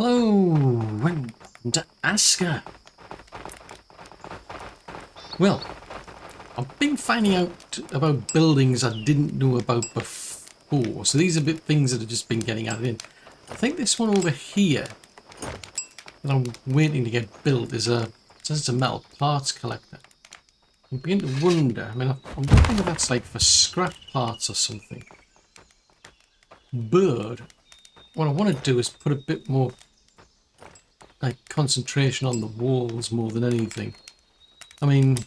Hello, welcome to Aska. Well, I've been finding out about buildings I didn't know about before. So these are things that have just been getting added in. I think this one over here that I'm waiting to get built is it says it's a metal parts collector. I'm beginning to wonder. I mean, I'm wondering if that's like for scrap parts or something. But what I want to do is put a bit more like concentration on the walls more than anything. I mean,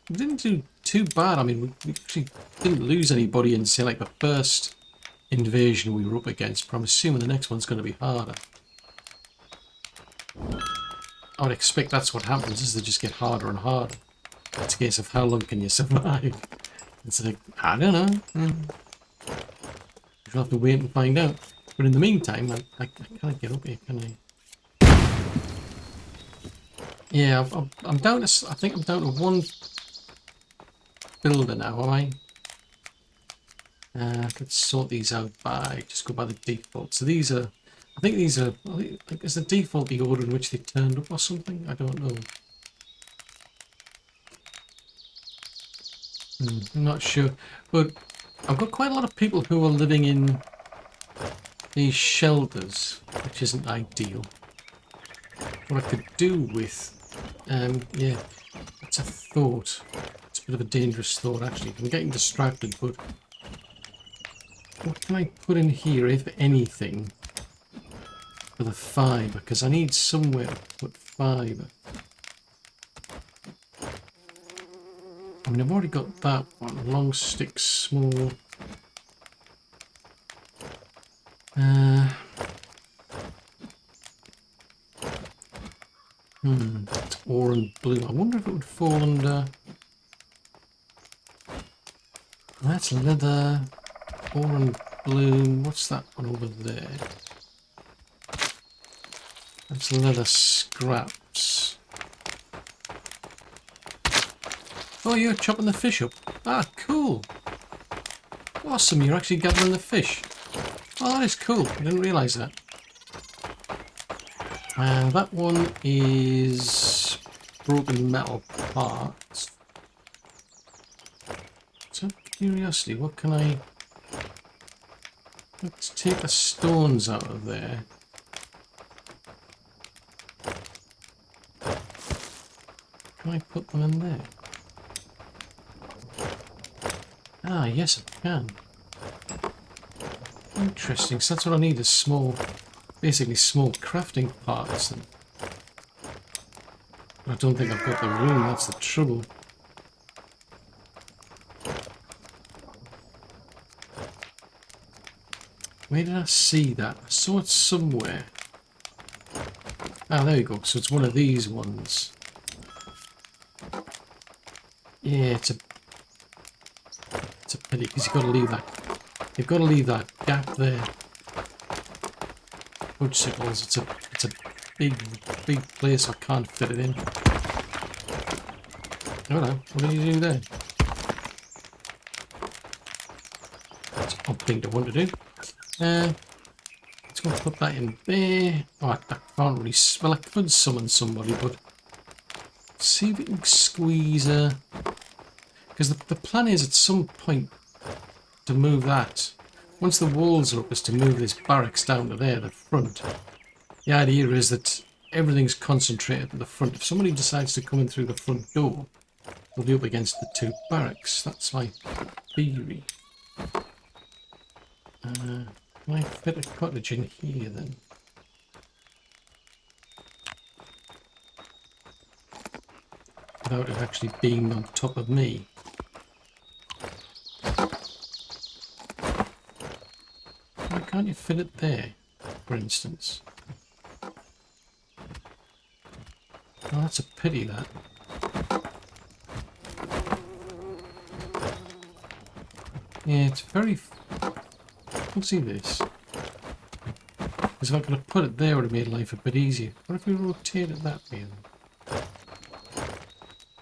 we didn't do too bad. I mean, we actually didn't lose anybody in, say, like the first invasion we were up against, but I'm assuming the next one's going to be harder. I would expect that's what happens, is they just get harder and harder. It's a case of how long can you survive. It's like, I don't know. You'll have to wait and find out. But in the meantime, I can't get up here, can I? Yeah, I'm down to, I think I'm down to one builder now, am I? Let's sort these out by, just go by the default. So these are, I think these are, like, is the default the order in which they turned up or something? I don't know. I'm not sure. But I've got quite a lot of people who are living in these shelters, which isn't ideal. What I could do with, yeah, that's a thought. It's a bit of a dangerous thought, actually. I'm getting distracted, but what can I put in here, if anything, for the fibre? Because I need somewhere to put fibre. I mean, I've already got that one. Long stick, small. It's ore and blue. I wonder if it would fall under... That's leather, ore and blue. What's that one over there? That's leather scraps. Oh, you're chopping the fish up. Ah, cool. Awesome, you're actually gathering the fish. Oh, that is cool. I didn't realise that. That one is broken metal parts. So, curiosity, what can I... Let's take the stones out of there. Can I put them in there? Ah, yes, I can. Interesting, so that's what I need, is small, basically small crafting parts. And I don't think I've got the room, that's the trouble. Where did I see that? I saw it somewhere. Ah, there you go, so it's one of these ones. Yeah, it's a pity, because you've got to leave that gap there. Fudgesicles, it's a big place, I can't fit it in. Hello, what did you do there? That's an odd thing to want to do. Let's go put that in there. Oh, I can't really, well, I could summon somebody, but see if we can squeeze a... Because the plan is at some point to move that. Once the walls are up, is to move this barracks down to there, the front. The idea is that everything's concentrated at the front. If somebody decides to come in through the front door, they'll be up against the two barracks. That's my theory. Can I fit a cottage in here then? Without it actually being on top of me. Why can't you fit it there, for instance? Oh, that's a pity, that. Yeah, it's very... Let's see this. Because if I could have put it there, it would have made life a bit easier. What if we rotate it that way then?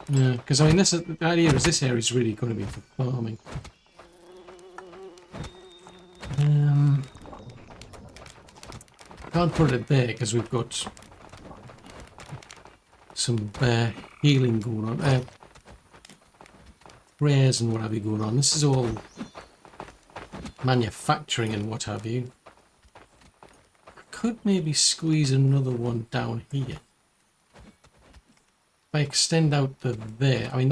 Yeah, because I mean, the idea is this area is really going to be for farming. can't put it there because we've got some healing going on. Prayers and what have you going on. This is all manufacturing and what have you. I could maybe squeeze another one down here. If I extend out to there, I mean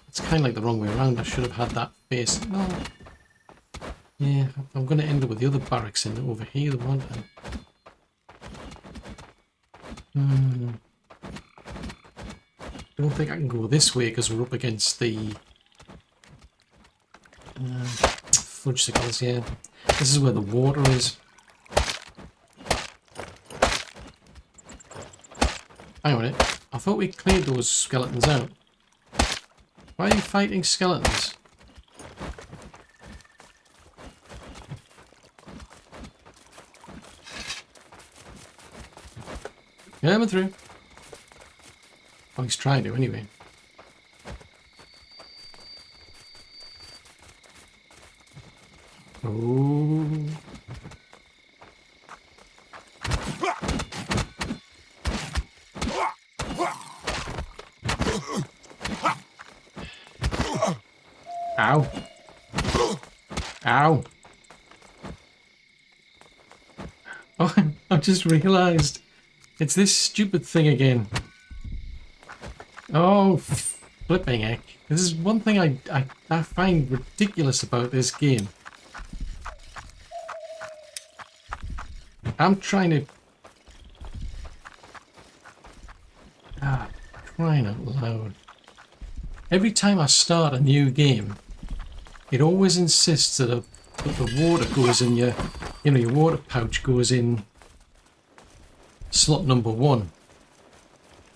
it's kind of like the wrong way around. I should have had that face. No. Yeah, I'm going to end up with the other barracks in over here, aren't I? I don't think I can go this way because we're up against the fudgesicles, yeah. This is where the water is. Hang on a minute. I thought we cleared those skeletons out. Why are you fighting skeletons? Coming through. Oh, he's trying to anyway. Oh. Ow. Ow. Oh, I've just realised. It's this stupid thing again. Oh, flipping heck. This is one thing I find ridiculous about this game. I'm trying to... crying out loud. Every time I start a new game, it always insists that the water goes in your water pouch goes in slot number 1.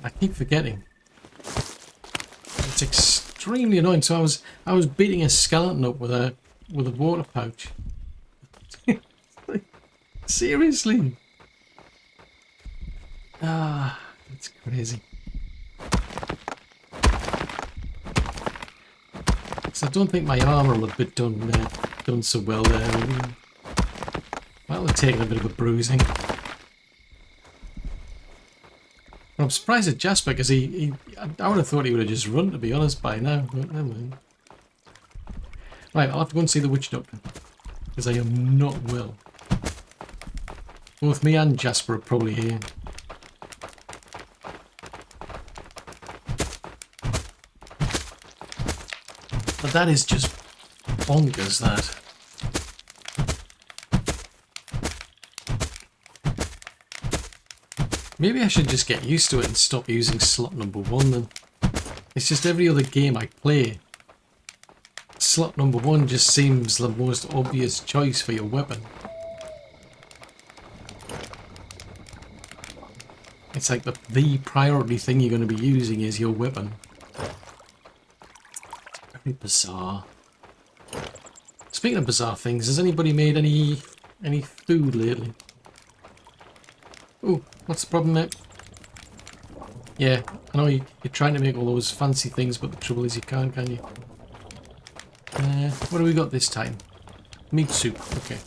I keep forgetting. It's extremely annoying. So I was beating a skeleton up with a water pouch. Seriously. It's crazy. So I don't think my armor will have been done so well there. That'll have taken a bit of a bruising. But I'm surprised at Jasper because I would have thought he would have just run, to be honest, by now. But never mind. Right, I'll have to go and see the witch doctor because I am not well. Both me and Jasper are probably here. But that is just bonkers, that. Maybe I should just get used to it and stop using slot number 1 then. It's just every other game I play, slot number 1 just seems the most obvious choice for your weapon. It's like the priority thing you're going to be using is your weapon. Very bizarre. Speaking of bizarre things, has anybody made any food lately? Oh, what's the problem, mate? Yeah, I know you're trying to make all those fancy things, but the trouble is you can't, can you? What do we got this time? Meat soup, okay.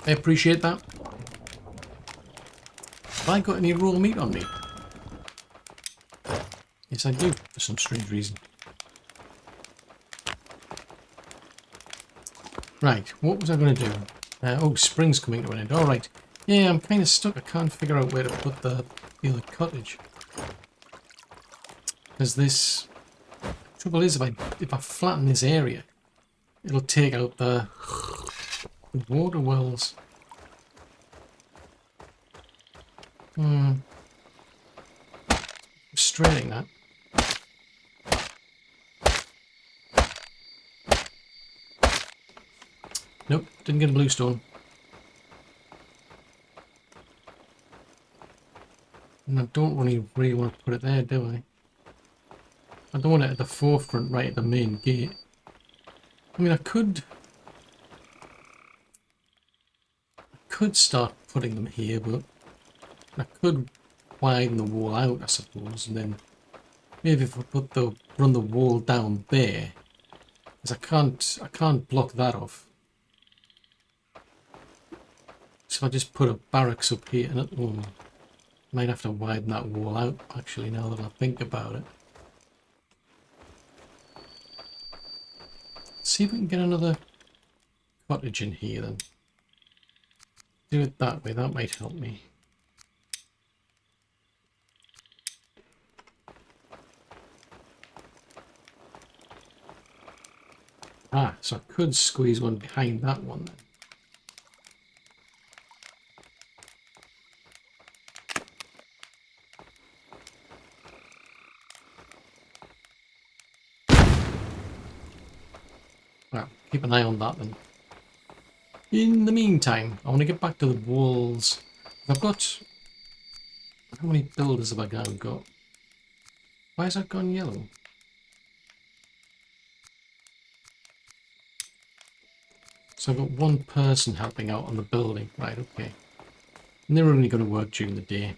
I appreciate that. Have I got any raw meat on me? Yes, I do, for some strange reason. Right, what was I going to do? Oh, spring's coming to an end. Alright. Yeah, I'm kind of stuck. I can't figure out where to put the other cottage. Because this... Trouble is, if I flatten this area, it'll take out the water wells. Frustrating, that. Nope, didn't get a bluestone. And I don't really want to put it there, do I? I don't want it at the forefront, right at the main gate. I mean, I could start putting them here, but I could widen the wall out, I suppose, and then maybe if I run the wall down there, because I can't block that off. if I just put a barracks up here, and it might have to widen that wall out, actually, now that I think about it. See if we can get another cottage in here then. Do it that way, that might help me. Ah, so I could squeeze one behind that one then. Well, keep an eye on that then. In the meantime, I want to get back to the walls. I've got... How many builders have I now got? Why has that gone yellow? So I've got one person helping out on the building. Right, okay. And they're only going to work during the day.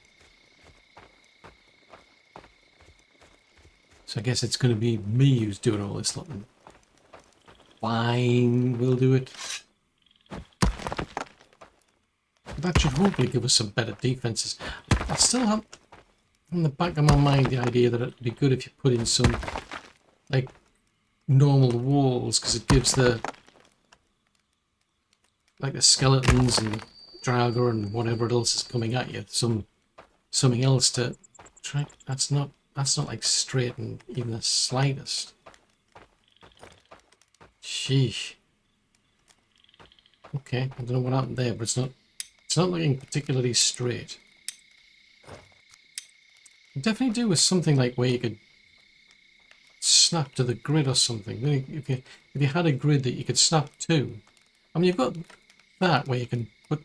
So I guess it's going to be me who's doing all this. Fine, we'll do it. That should hopefully give us some better defenses. I still have in the back of my mind the idea that it'd be good if you put in some like normal walls, because it gives the skeletons and Draugr and whatever else is coming at you something else to try. That's not like straight and even the slightest. Sheesh. Okay, I don't know what happened there, but it's not looking particularly straight. You definitely do with something like where you could snap to the grid or something. If you had a grid that you could snap to, I mean, you've got that where you can put.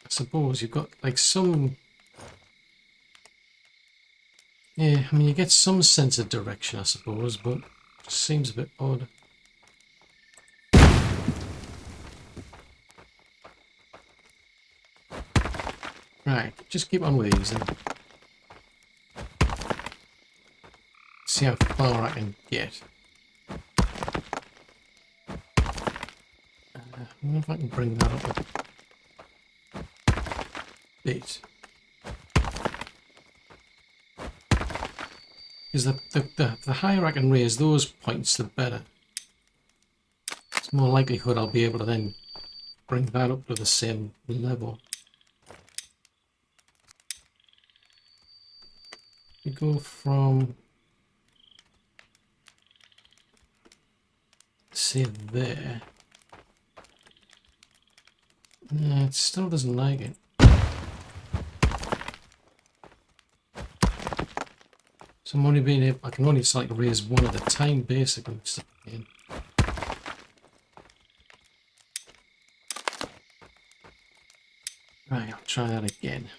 I suppose you've got like some. Yeah, I mean, you get some sense of direction, I suppose, but it just seems a bit odd. Right, just keep on with these and see how far I can get. I wonder if I can bring that up a bit. Because the higher I can raise those points, the better. It's more likelihood I'll be able to then bring that up to the same level. We go from, say, there. It still doesn't like it. So I'm only being able, I can only just like raise one at a time, basically. Right, I'll try that again.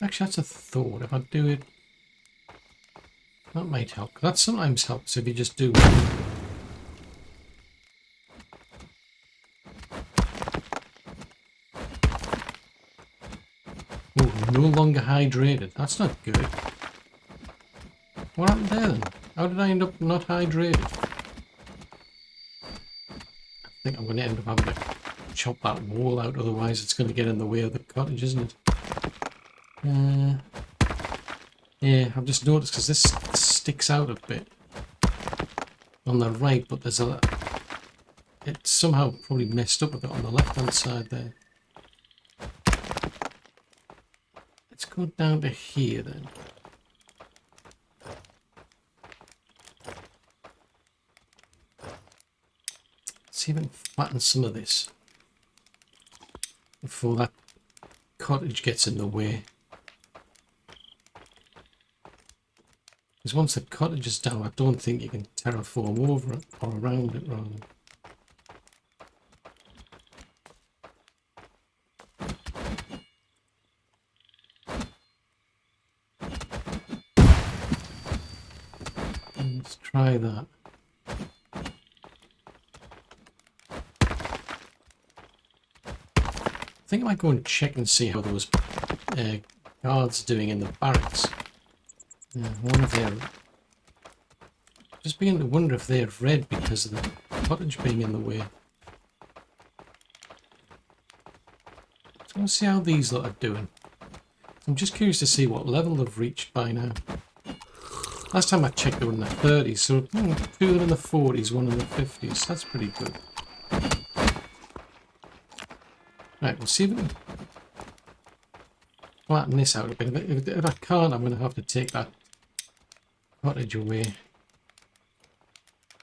Actually, that's a thought. If I do it, that might help. That sometimes helps if you just do. Oh, no longer hydrated. That's not good. What happened there then? How did I end up not hydrated? I think I'm going to end up having to chop that wall out, otherwise it's going to get in the way of the cottage, isn't it? Yeah, I've just noticed because this sticks out a bit on the right, but there's it's somehow probably messed up a bit on the left hand side there. Let's go down to here then. Let's see if I can flatten some of this before that cottage gets in the way. Because once the cottage is down, I don't think you can terraform over it or around it, rather. Let's try that. I think I might go and check and see how those guards are doing in the barracks. Yeah, I wonder if they're... Just beginning to wonder if they're red because of cottage being in the way. So let's see how these lot are doing. I'm just curious to see what level they've reached by now. Last time I checked they were in the 30s, so 2 of them in the 40s, 1 in the 50s. That's pretty good. Right, we'll see if we can flatten this out a bit. If I can't, I'm going to have to take that cottage away.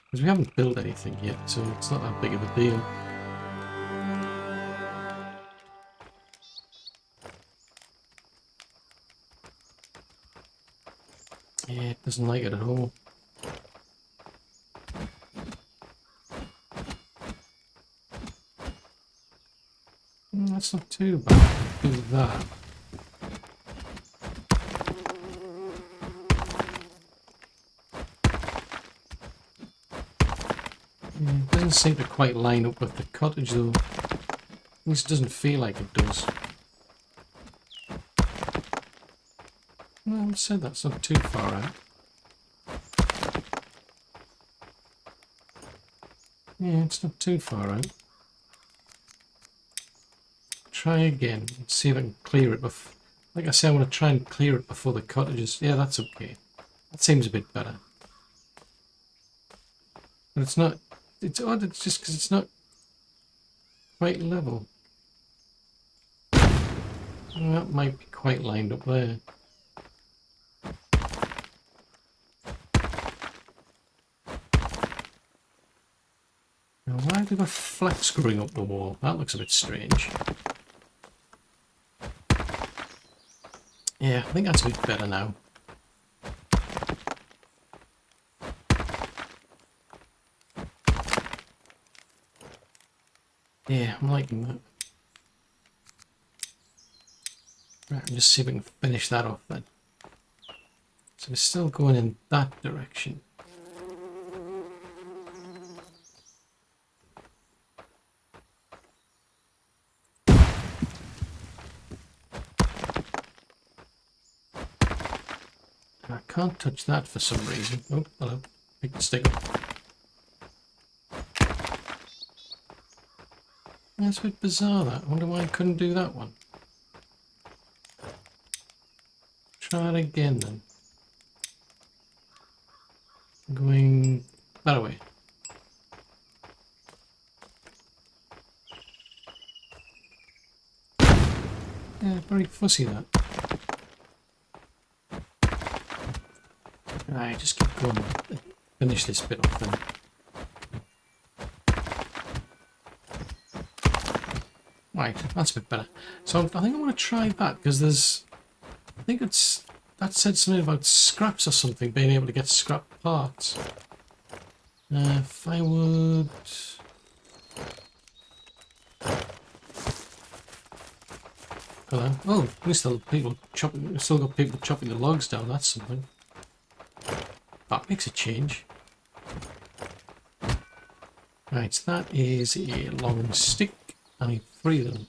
Because we haven't built anything yet, so it's not that big of a deal. Yeah, it doesn't like it at all. That's not too bad. Do that. Yeah, it doesn't seem to quite line up with the cottage though. At least it doesn't feel like it does. Well, I said that's not too far out. Yeah, it's not too far out. Try again. Let's see if I can clear it. Like I said, I want to try and clear it before the cottages. Yeah, that's okay. That seems a bit better. But it's not. It's odd. It's just because it's not quite level. Well, that might be quite lined up there. Now, why have they got flex growing up the wall? That looks a bit strange. Yeah, I think that's a bit better now. Yeah, I'm liking that. Right, I'll just see if we can finish that off then. So we're still going in that direction. I can't touch that for some reason. Oh, hello. Pick the stick up. That's a bit bizarre that. I wonder why I couldn't do that one. Try it again then. Going that way. Yeah, very fussy that. Alright, just keep going. Finish this bit off then. Right, that's a bit better. So I think I want to try that because there's. I think it's. That said something about scraps or something, being able to get scrap parts. Firewood. Hello. Oh, we still people chopping. We still got people chopping the logs down. That's something. That makes a change. Right, so that is a long stick. I need 3 of them.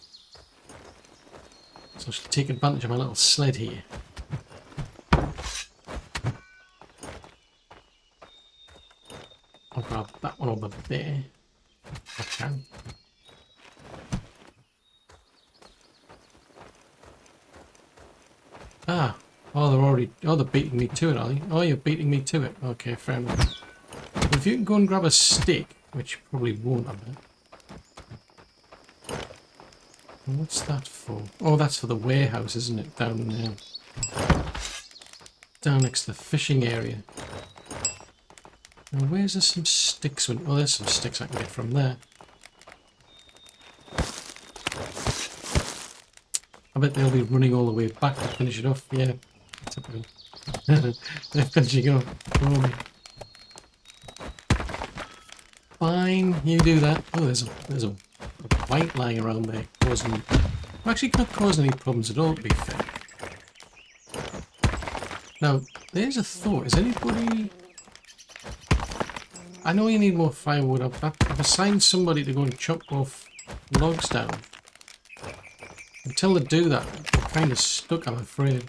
So I should take advantage of my little sled here. I'll grab that one over there. If I can. Ah. Oh, they're already... Oh, they're beating me to it, are they? Oh, you're beating me to it. Okay, fair enough. But if you can go and grab a stick, which you probably won't, I bet. What's that for? Oh, that's for the warehouse, isn't it? Down there. Down next to the fishing area. Now, where's there some sticks? Oh, there's some sticks I can get from there. I bet they'll be running all the way back to finish it off. Yeah. They're finishing it off for me. Fine, you do that. Oh, there's a white lying around there causing... Actually, not causing any problems at all, to be fair. Now, there's a thought. Is anybody... I know you need more firewood. I've assigned somebody to go and chop off logs down. Until they do that, I'm kind of stuck, I'm afraid.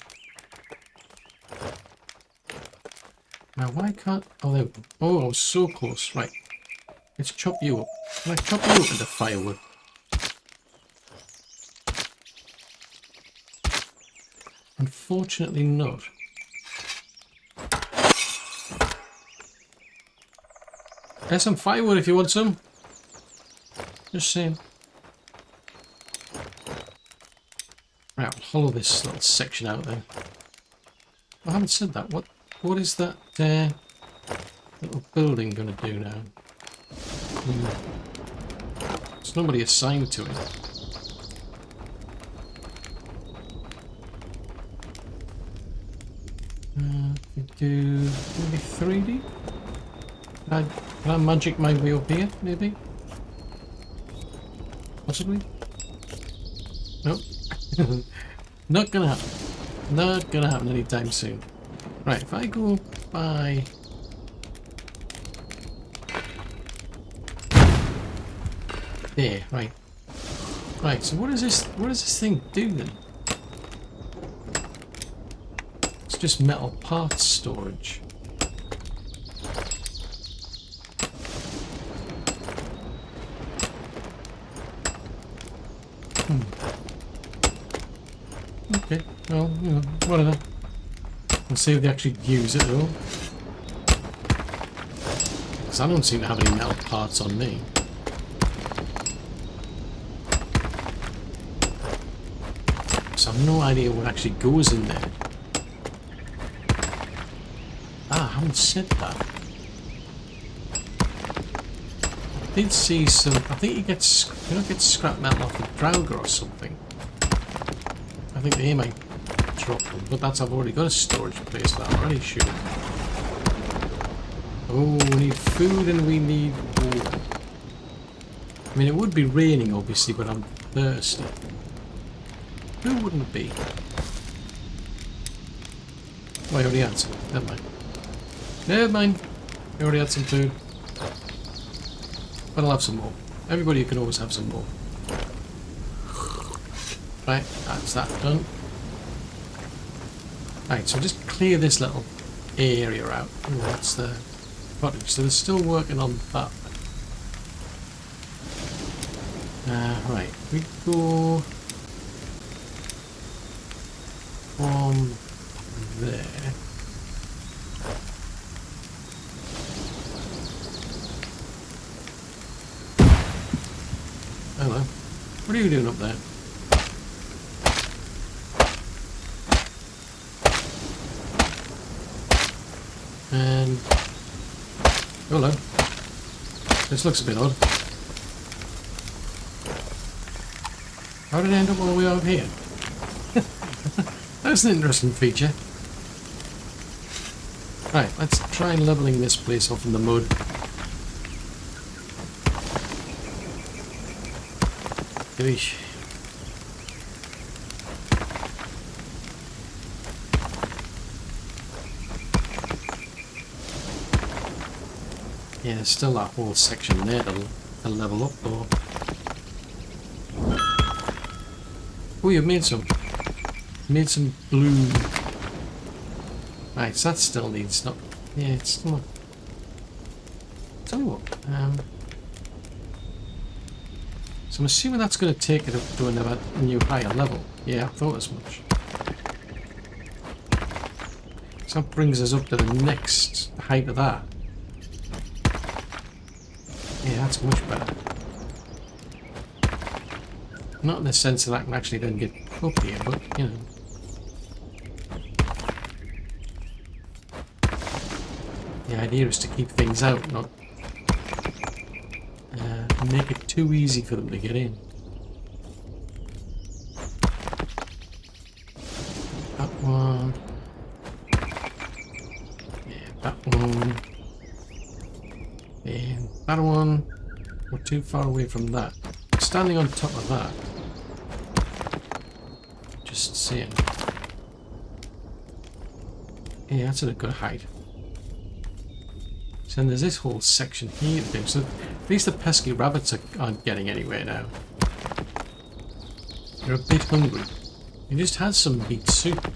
Now, why can't... Oh, there we go. Oh, I was so close. Right. Let's chop you up. Can I chop you up into firewood? Unfortunately not. There's some firewood if you want some. Just saying. Right, I'll hollow this little section out then. I haven't said that. What is that little building going to do now? There's nobody assigned to it. We do maybe 3D? Can I magic my way up here, maybe? Possibly? Nope. Not gonna happen. Not gonna happen anytime soon. Right, if I go by... There, right. Right, so what does this thing do then? It's just metal parts storage. Okay, well, you know, whatever. We'll see if they actually use it though. Because I don't seem to have any metal parts on me. So I've no idea what actually goes in there. Ah, I haven't said that. I did see some... I think you get scrap metal off the Draugr or something. I think they might drop them, but I've already got a storage place for that already, sure. Oh, we need food and we need water. I mean, it would be raining, obviously, but I'm thirsty. Who wouldn't it be? Oh, I already had some. Never mind. Never mind. I already had some food. But I'll have some more. Everybody can always have some more. Right, that's that done. Right, so just clear this little area out. Ooh, that's the cottage. So they're still working on that. Right, we go from there. Hello. What are you doing up there? And hello. This looks a bit odd. How did I end up all the way over here? That's an interesting feature. Right, let's try leveling this place off in the mud. Eesh. Yeah, there's still that whole section there to level up though. Oh, you've made some. Made some blue. Right, so that still needs not. Yeah, it's still not. Tell you what. So I'm assuming that's going to take it up to a new higher level. Yeah, I thought as much. So that brings us up to the next height of that. Yeah, that's much better. Not in the sense that I can actually then get up here, but, you know. The idea is to keep things out, not make it too easy for them to get in. That one. Yeah, that one. And that one. We're too far away from that. Standing on top of that. Just seeing. Yeah, that's at a good height. So then there's this whole section here to do. So at least the pesky rabbits aren't getting anywhere now. They're a bit hungry. You just had some meat soup.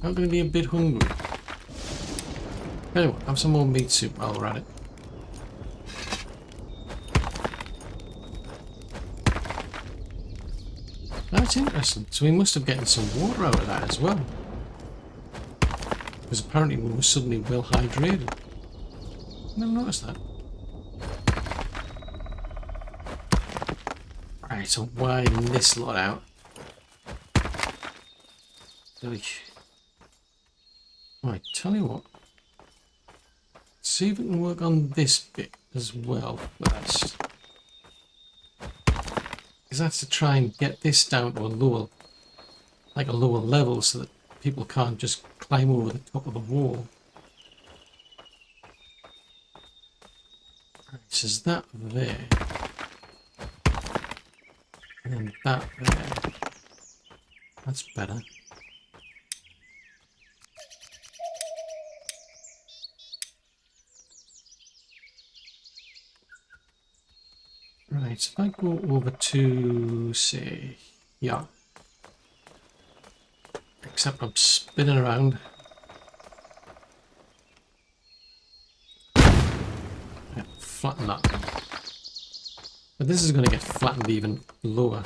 I'm going to be a bit hungry. Anyway, have some more meat soup while we're at it. That's interesting. So we must have gotten some water out of that as well. Because apparently we were suddenly well hydrated. Never noticed that. Right, so widen this lot out. Right, tell you what. See if we can work on this bit as well first. Because that's to try and get this down to a lower, like a lower level, so that people can't just climb over the top of the wall. Right, so is that there? And then that there. That's better. Right, so if I go over to, say, yeah. Except I'm spinning around. Yeah, flatten that. But this is going to get flattened even lower.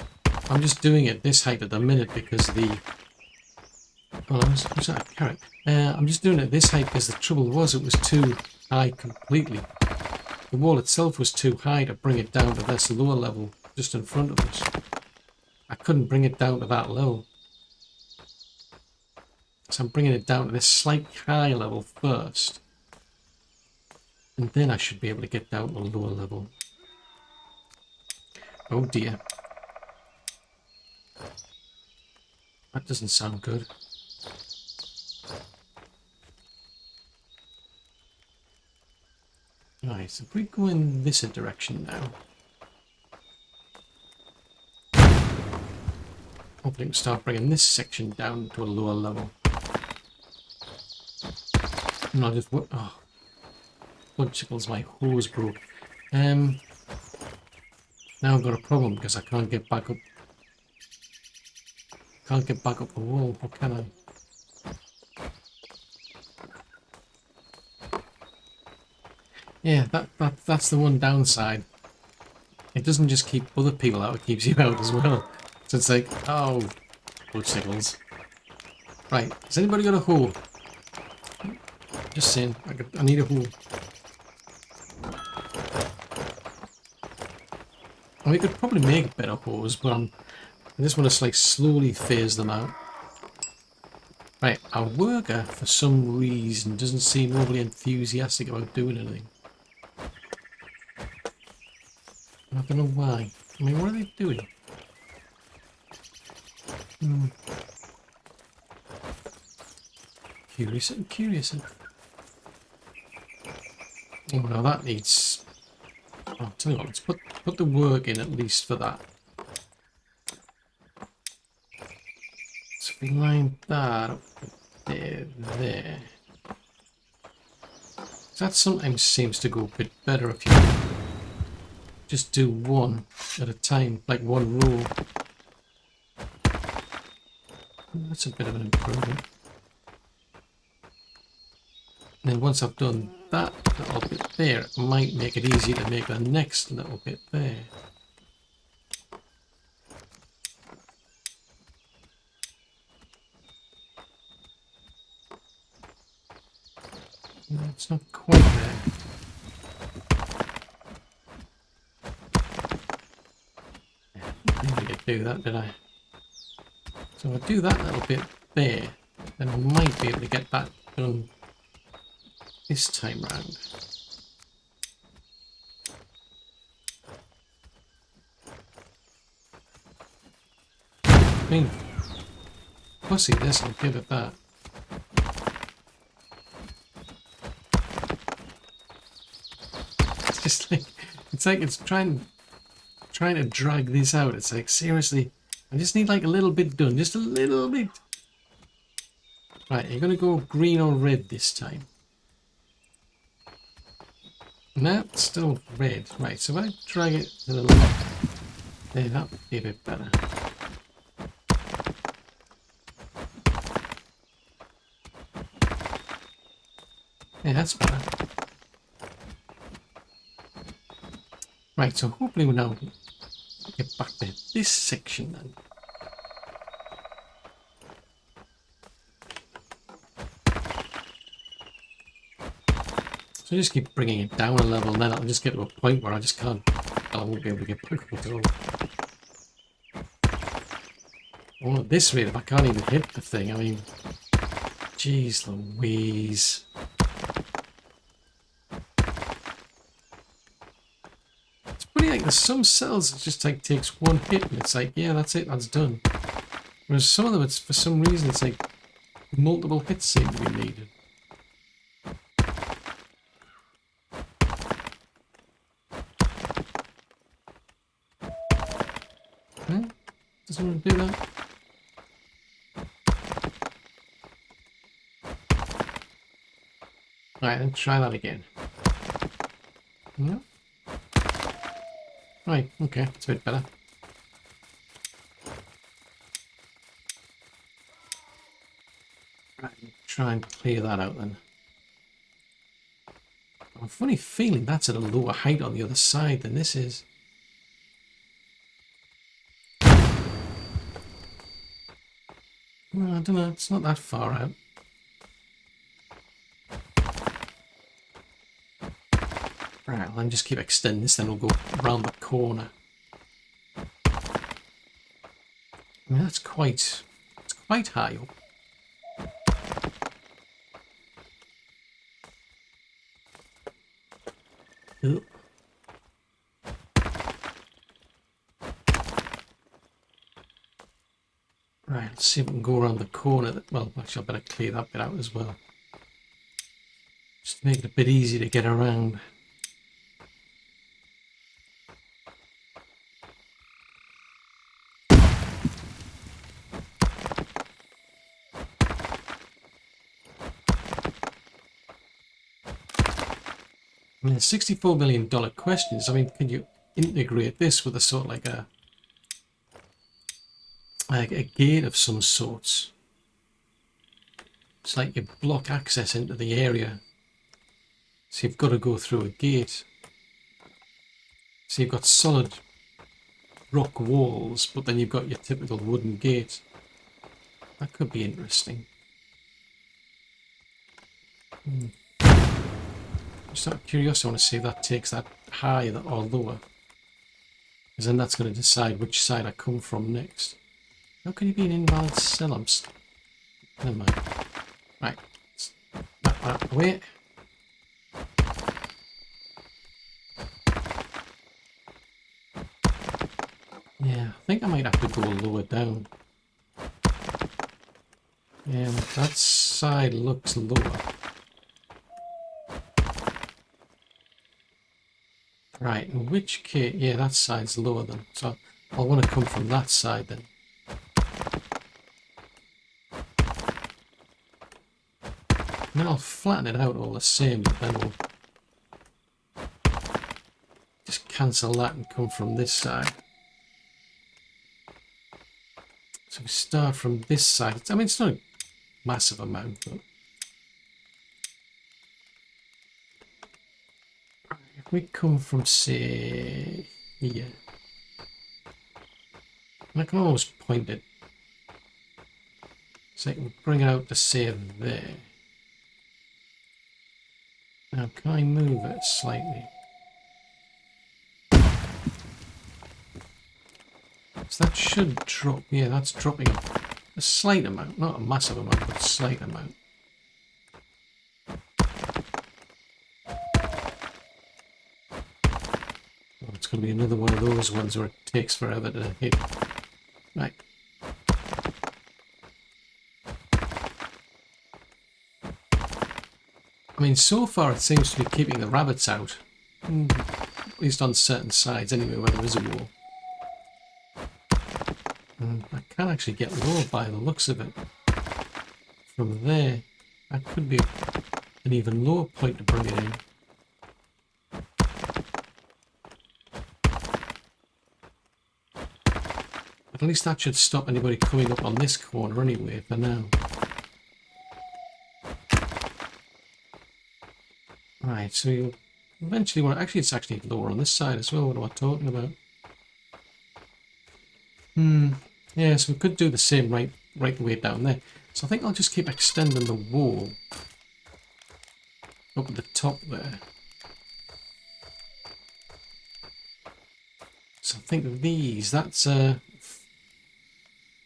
I'm just doing it this height at the minute because the... Oh, was that a carrot? I'm just doing it this height because the trouble was it was too high completely. The wall itself was too high to bring it down to this lower level just in front of us. I couldn't bring it down to that level. So I'm bringing it down to this slight high level first. And then I should be able to get down to a lower level. Oh dear. That doesn't sound good. Right, so if we go in this direction now. Hopefully we can start bringing this section down to a lower level. And I'll just... Oh, fudgesicles, my hose broke. Now I've got a problem because I can't get back up. Can't get back up the wall, or can I? Yeah, that's the one downside. It doesn't just keep other people out, it keeps you out as well. So it's like, oh, fudgesicles. Right, has anybody got a hoe? Just saying, I need a hoe. And we could probably make better hoes, but I just want to like slowly phase them out. Right, our worker, for some reason, doesn't seem overly enthusiastic about doing anything. I don't know why. I mean, what are they doing? Curious and curious. Oh no, that needs... Oh, tell you what, let's put the work in at least for that. So we line that up there. That sometimes seems to go a bit better if you just do one at a time, like one row. That's a bit of an improvement. And then once I've done that little bit there, it might make it easier to make the next little bit there. No, it's not quite there. I didn't do that, did I? So if I do that little bit there, then I might be able to get that done this time round. I mean, pussy this, I'll give it that. It's just like, it's trying to drag this out. It's like, seriously, I just need like a little bit done, just a little bit. Right, you're gonna go green or red this time. No, it's still red. Right, so if I drag it to the left, there, that would be a bit better. Yeah, that's better. Right, so hopefully we'll now get back to this section then. So I just keep bringing it down a level, and then I'll just get to a point where I just can't. I won't be able to get back up at all. Well, at this rate, if I can't even hit the thing, I mean, jeez Louise. It's pretty like there's some cells that just like takes one hit and it's like, yeah, that's it, that's done. Whereas some of them, it's for some reason, it's like multiple hits seem to be needed. Huh? Doesn't want to do that. Right, then try that again. No? Right, okay, that's a bit better. Right, try and clear that out then. I have a funny feeling that's at a lower height on the other side than this is. Well, I don't know, it's not that far out. Right, well, then just keep extending this, then we'll go around the corner. I mean, it's quite high up. Oop. Right, let's see if we can go around the corner. Well, actually, I better clear that bit out as well. Just to make it a bit easier to get around. I mean, $64 million questions. I mean, can you integrate this with a sort of like a gate of some sorts? It's like you block access into the area. So you've got to go through a gate. So you've got solid rock walls, but then you've got your typical wooden gate. That could be interesting. Just out of curiosity, I want to see if that takes that high or lower. Because then that's going to decide which side I come from next. How can you be an invalid cell? Never mind. Right. Back out of the way. Yeah, I think I might have to go lower down. Yeah, that side looks lower. Right, in which case, yeah, that side's lower then. So I'll want to come from that side then. And then I'll flatten it out all the same, but then we'll just cancel that and come from this side. So we start from this side. I mean, it's not a massive amount, but if we come from, say, here, and I can almost point it so I can bring it out to, say, there. Now, can I move it slightly? So that should drop. Yeah, that's dropping a slight amount, not a massive amount, but a slight amount. Oh, it's going to be another one of those ones where it takes forever to hit. Right. I mean, so far it seems to be keeping the rabbits out. At least on certain sides, anyway, where there is a wall. I can actually get lower by the looks of it. From there, that could be an even lower point to bring it in. But at least that should stop anybody coming up on this corner anyway, for now. Right, so you'll eventually want... Actually, it's actually lower on this side as well. What am I talking about? Yeah, so we could do the same right the way down there. So I think I'll just keep extending the wall up at the top there. So I think of these, that's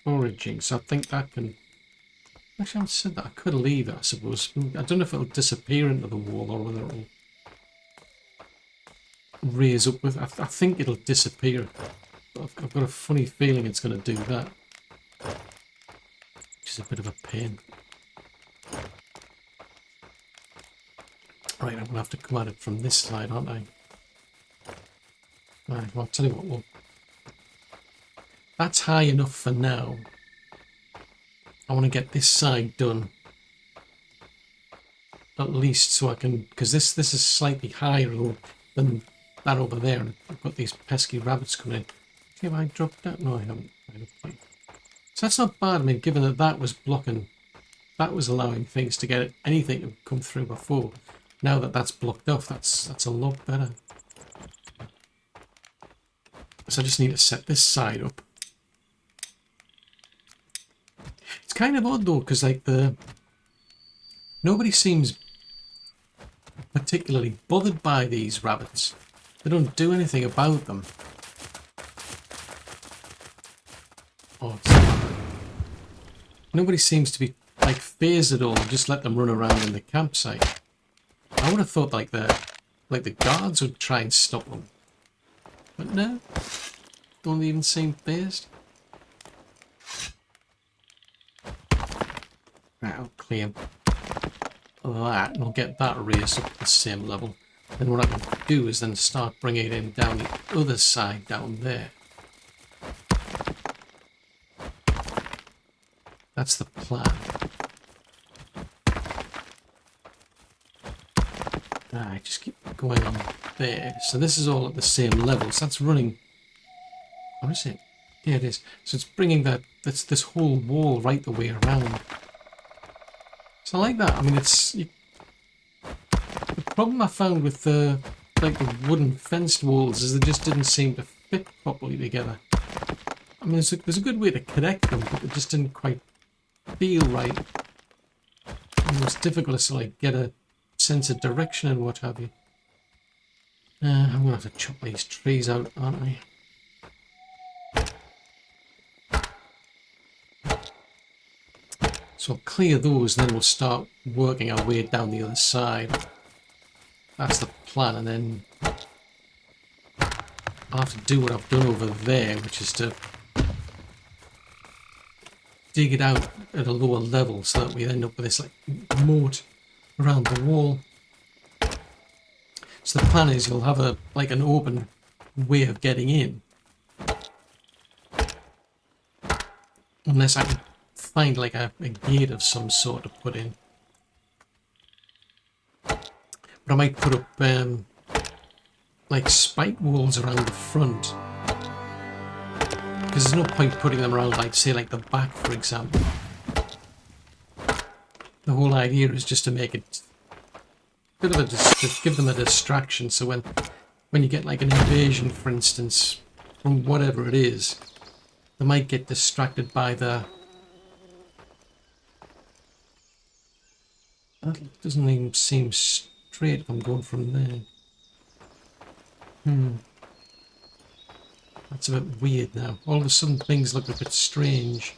foraging, so I think that can... Actually, I haven't said that. I could leave it, I suppose. I don't know if it'll disappear into the wall or whether it'll raise up with... I think it'll disappear. But I've got a funny feeling it's going to do that. Which is a bit of a pain. Right, I'm going to have to come at it from this side, aren't I? Right, well, I'll tell you what, that's high enough for now. I want to get this side done. At least so I can... Because this is slightly higher than that over there. And I've got these pesky rabbits coming in. See if I dropped that? No, I haven't. Okay. So that's not bad. I mean, given that that was blocking... That was allowing things to get anything to come through before. Now that that's blocked off, that's a lot better. So I just need to set this side up. It's kind of odd though, because like nobody seems particularly bothered by these rabbits. They don't do anything about them. Oh, nobody seems to be like phased at all. Just let them run around in the campsite. I would have thought like the guards would try and stop them, but no, don't even seem phased. Right, I'll clear that and I'll get that raised up to the same level. Then what I can do is then start bringing it in down the other side down there. That's the plan. Alright, just keep going on there. So this is all at the same level. So that's running... What is it? Yeah, it is. So it's bringing this whole wall right the way around. So I like that. I mean, it's... the problem I found with the wooden fenced walls is they just didn't seem to fit properly together. I mean, there's a good way to connect them, but it just didn't quite feel right. And it was difficult to like get a sense of direction and what have you. I'm gonna have to chop these trees out, aren't I? So I'll clear those, and then we'll start working our way down the other side. That's the plan, and then I'll have to do what I've done over there, which is to dig it out at a lower level so that we end up with this like moat around the wall. So the plan is you'll have an open way of getting in, unless I can find like a gate of some sort to put in. But I might put up like spike walls around the front, because there's no point putting them around like say like the back, for example. The whole idea is just to make it a bit of to give them a distraction, so when you get like an invasion, for instance, from whatever it is, they might get distracted by the... That doesn't even seem straight if I'm going from there. That's a bit weird now. All of a sudden things look a bit strange.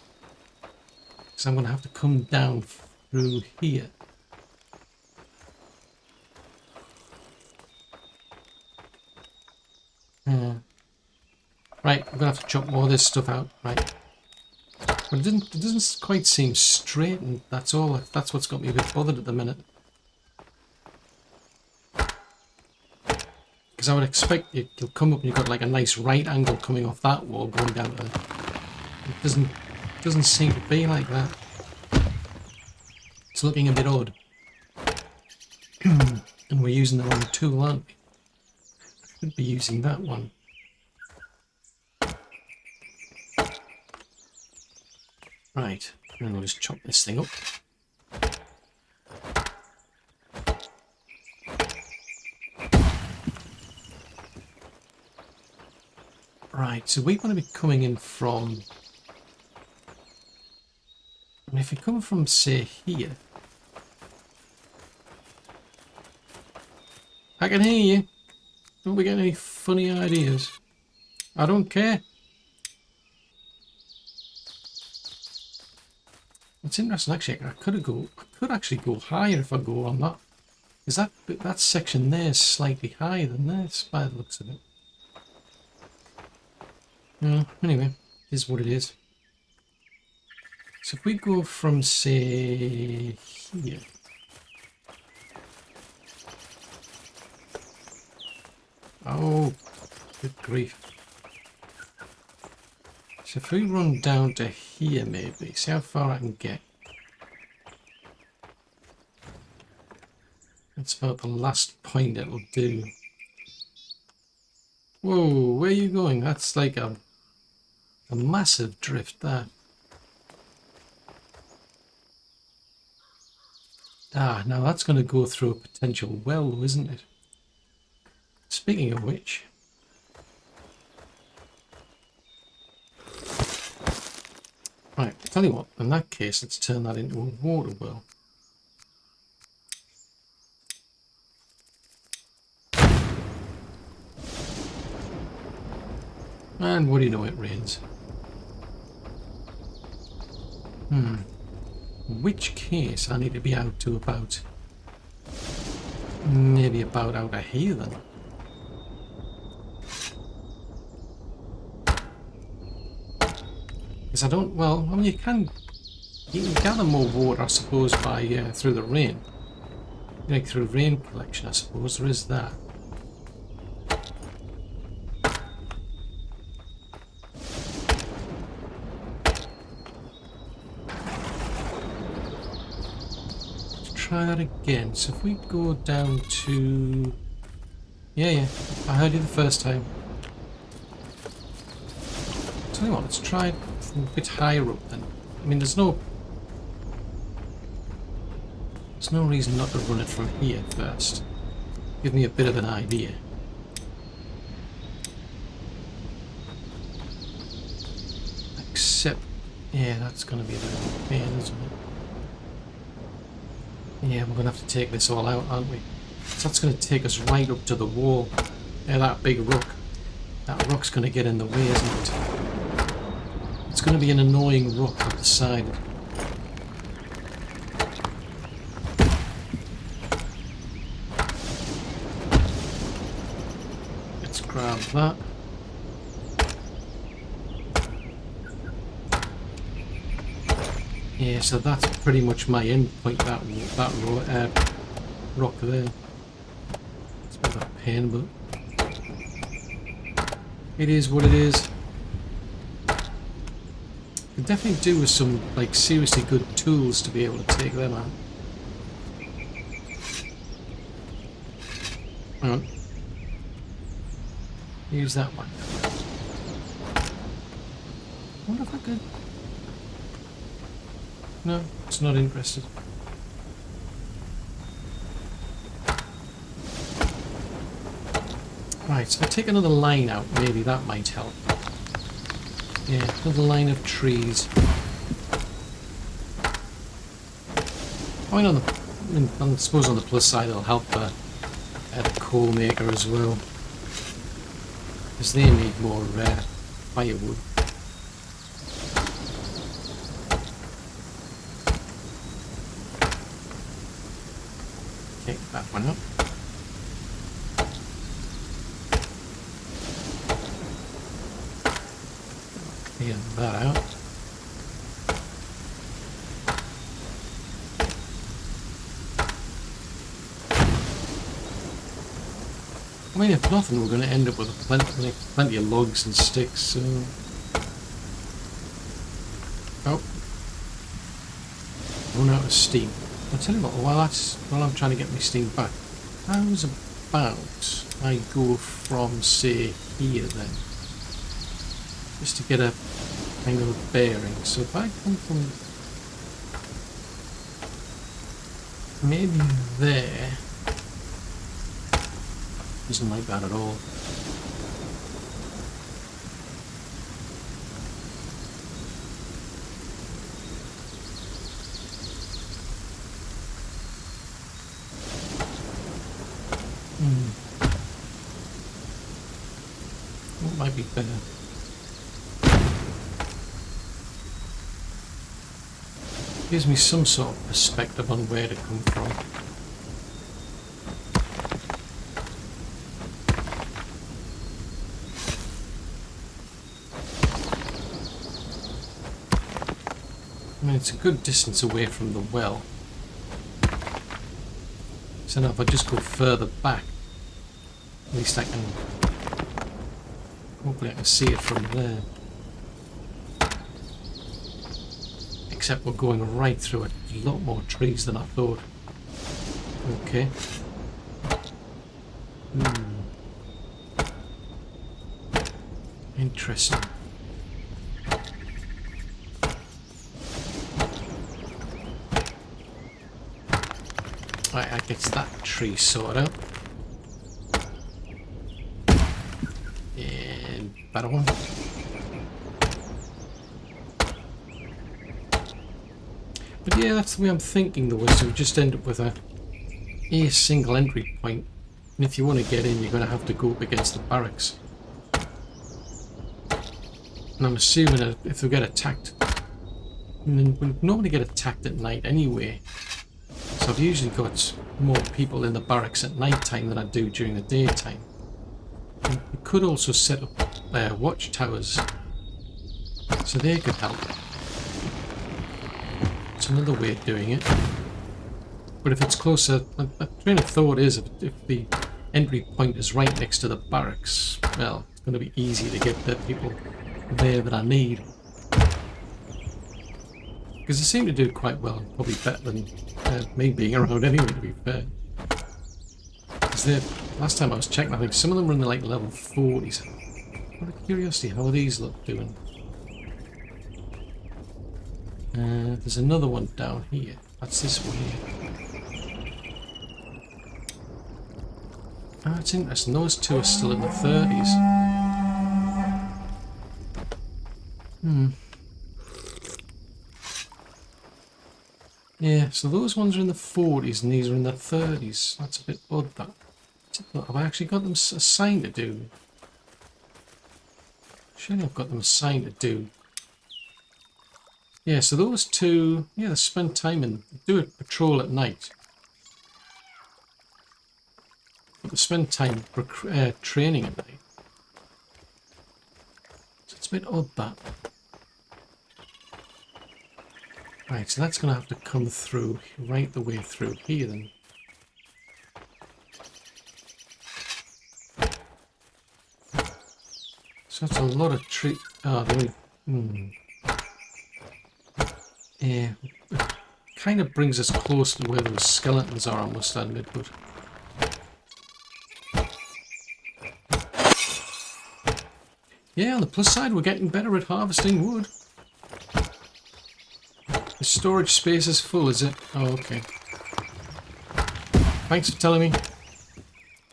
So I'm going to have to come down through here. Right, I'm going to have to chop more of this stuff out. Right. But it doesn't quite seem straight, and that's all. That's what's got me a bit bothered at the minute. Because I would expect you'll come up and you've got like a nice right angle coming off that wall going down to... It doesn't seem to be like that. It's looking a bit odd. And we're using the wrong tool, aren't we? I should be using that one. Right, and we'll just chop this thing up. Right, so we want to be coming in from... And if you come from, say, here... can hear you. Don't we get any funny ideas? I don't care. It's interesting actually. I could actually go higher if I go on that. Is that section there is slightly higher than this by the looks of it. Anyway, it is what it is. So if we go from, say, here. Oh, good grief. So if we run down to here maybe, see how far I can get. That's about the last point it'll do. Whoa, where are you going? That's like a massive drift there. Ah, now that's going to go through a potential well, isn't it? Speaking of which... Right, tell you what, in that case, let's turn that into a water well. And what do you know, it rains. In which case, I need to be out to about... maybe about out of here then. Because I don't... well, I mean, you can gather more water, I suppose, by through the rain. Like through rain collection, I suppose. There is that. Try that again. So if we go down to... yeah, I heard you the first time. Tell you what, let's try it a bit higher up then. I mean, there's no reason not to run it from here first. Give me a bit of an idea. Except, yeah, that's going to be a bit of a pain, isn't it? Yeah, we're going to have to take this all out, aren't we? So that's going to take us right up to the wall. Yeah, that big rock. That rock's going to get in the way, isn't it? It's going to be an annoying rock up the side. Let's grab that. Yeah, so that's pretty much my end point, that rock there. It's a bit of a pain, but it is what it is. Could definitely do with some, like, seriously good tools to be able to take them out. Hang on. Use that one. I wonder if I could... no, it's not interested. Right, so if I take another line out, maybe that might help. Yeah, another line of trees. I mean, I suppose on the plus side it'll help the coal maker as well. Because they need more firewood. Take that one up. Clear that out. I mean, if nothing, we're going to end up with plenty of logs and sticks, so... oh. Run out of steam. I'll tell you what, while I'm trying to get my steam back, how's about I go from, say, here then? Just to get a kind of a bearing. So if I come from maybe there, isn't like that at all. What might be better? Gives me some sort of perspective on where to come from. I mean, it's a good distance away from the well. So now if I just go further back, at least I can... hopefully I can see it from there. Except we're going right through a lot more trees than I thought. Okay. Interesting. Right, I guess that tree sorted out. And better one. But yeah, that's the way I'm thinking though, is to just end up with a single entry point. And if you want to get in, you're going to have to go up against the barracks. And I'm assuming that if we get attacked, we normally get attacked at night anyway. So I've usually got more people in the barracks at night time than I do during the daytime. And we could also set up watchtowers, so they could help. It's another way of doing it. But if it's closer, my train of thought is if the entry point is right next to the barracks, well, it's going to be easy to get the people there that I need. Because they seem to do quite well, probably better than me being around anyway, to be fair. Because last time I was checking, I think some of them were in the, like, level 40s. Out of curiosity, how are these doing? There's another one down here. That's this one here. Oh, it's interesting. Those two are still in the 30s. Yeah, so those ones are in the 40s and these are in the 30s. That's a bit odd, that. Have I actually got them assigned to do? Surely I've got them assigned to do. Yeah, so those two, yeah, they spend time and do a patrol at night. But they spend time training at night. So it's a bit odd, that. Right, so that's going to have to come through, right the way through here then. So that's a lot of tree... Oh, yeah, it kind of brings us close to where those skeletons are, I must admit, but... Yeah, on the plus side, we're getting better at harvesting wood. The storage space is full, is it? Oh, okay. Thanks for telling me.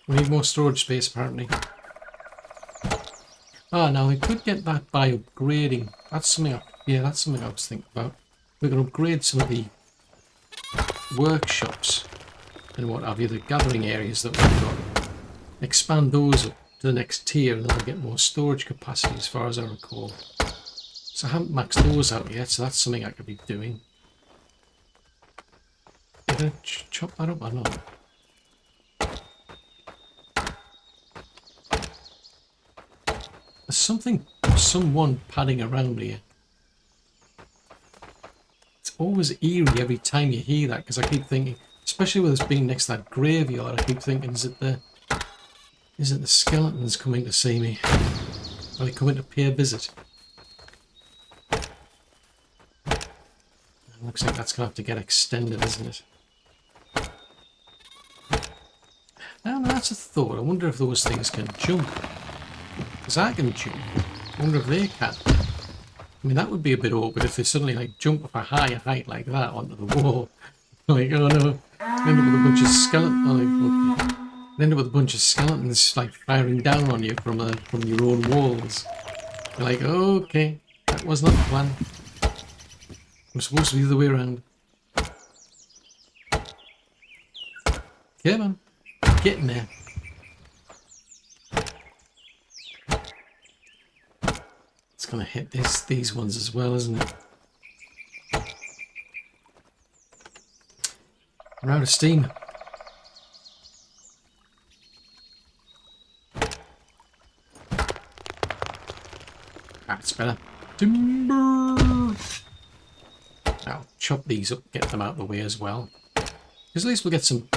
We need more storage space, apparently. Ah, now we could get that by upgrading. That's something that's something I was thinking about. We can upgrade some of the workshops and what have you, the gathering areas that we've got. Expand those up to the next tier and then we'll get more storage capacity as far as I recall. So I haven't maxed those out yet, so that's something I could be doing. Did I chop that up or not? There's someone padding around here. It's always eerie every time you hear that, because I keep thinking, especially with us being next to that graveyard, I keep thinking, is it the skeletons coming to see me? Are they coming to pay a visit? Looks like that's going to have to get extended, isn't it? Now that's a thought. I wonder if those things can jump. Because I can jump. I wonder if they can. I mean, that would be a bit awkward if they suddenly like jump up a higher height like that onto the wall. Like, oh no. End up with a bunch of skeletons. Oh, okay. End up with a bunch of skeletons like firing down on you from your own walls. You're like, oh, okay, that was not the plan. I'm supposed to be the other way around. Come on. Getting there. It's going to hit these ones as well, isn't it? We're out of steam. That's better. Timber! I'll chop these up, get them out of the way as well. Because at least we'll get some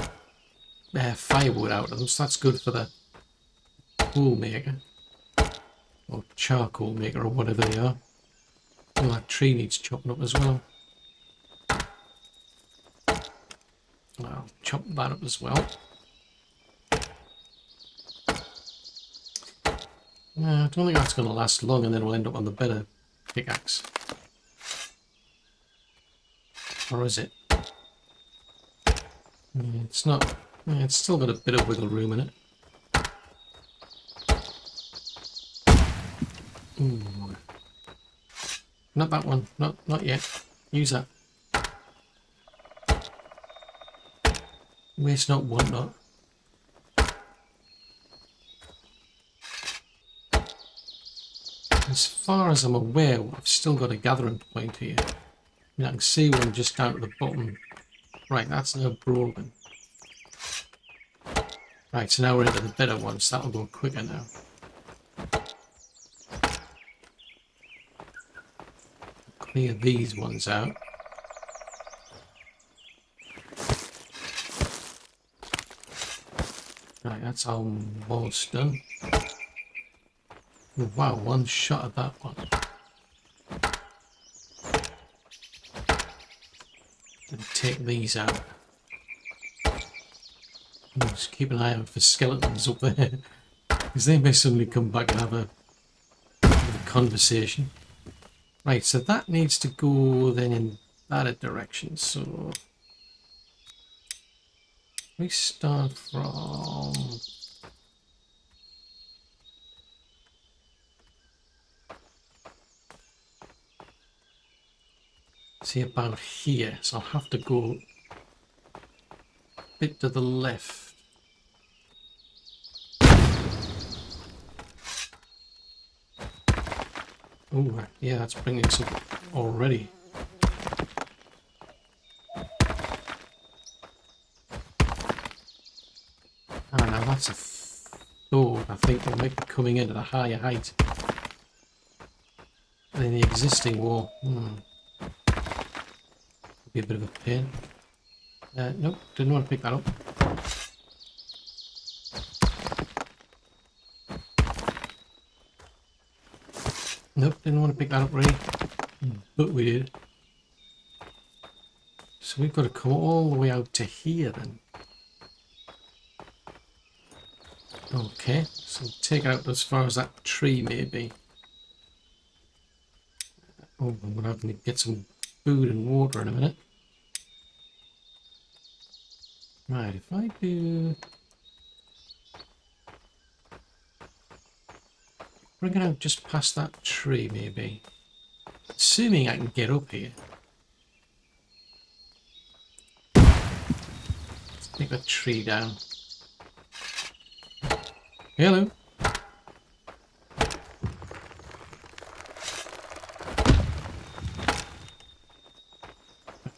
firewood out of them, so that's good for the coal maker. Or charcoal maker, or whatever they are. Oh, that tree needs chopping up as well. I'll chop that up as well. I don't think that's going to last long, and then we'll end up on the better pickaxe. Or is it? It's not. It's still got a bit of wiggle room in it. Ooh. Not that one. Not yet. Use that. Waste not, want not. As far as I'm aware, I've still got a gathering point here. I mean, I can see one just down at the bottom. Right, that's now broken. Right, so now we're into the better ones. That'll go quicker now. Clear these ones out. Right, that's almost done. Oh, wow, one shot at that one. And take these out. Just keep an eye out for skeletons up there, because they may suddenly come back and have a conversation. Right, so that needs to go then in that direction. So we start from see about here. So I'll have to go a bit to the left. Oh, yeah, that's bringing us up already. Ah, now that's a THOR. I think they might be coming in at a higher height than the existing wall. Be a bit of a pain. Nope, didn't want to pick that up. Nope, didn't want to pick that up, really. But we did. So we've got to come all the way out to here then. Okay, so take it out as far as that tree maybe. Oh, I'm going to have to get some food and water in a minute. Right, if I do... bring it out just past that tree, maybe. Assuming I can get up here. Let's take that tree down. Hello.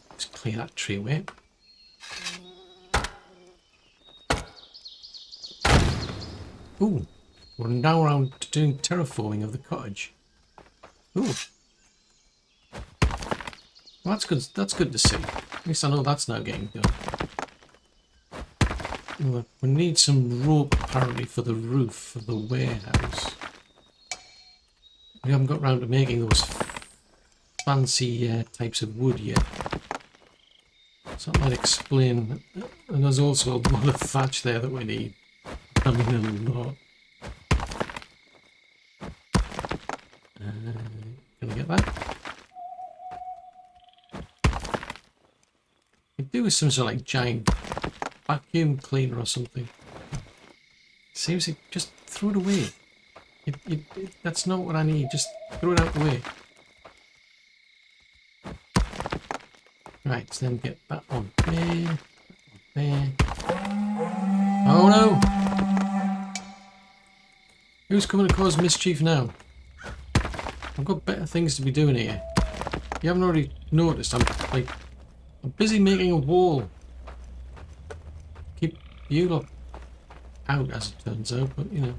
Let's clear that tree away. Ooh. We're now around to doing terraforming of the cottage. Ooh. Well, that's good. That's good to see. At least I know that's now getting done. We need some rope apparently for the roof of the warehouse. We haven't got round to making those fancy types of wood yet. So that might explain. And there's also a lot of thatch there that we need. I mean, a lot. Can I get that? Could do with some sort of like giant vacuum cleaner or something. Seriously, just throw it away. That's not what I need. Just throw it out the way. Right, so then get that one there. There. Oh no! Who's coming to cause mischief now? I've got better things to be doing here. You haven't already noticed, I'm busy making a wall. Keep you lot out, as it turns out, but you know.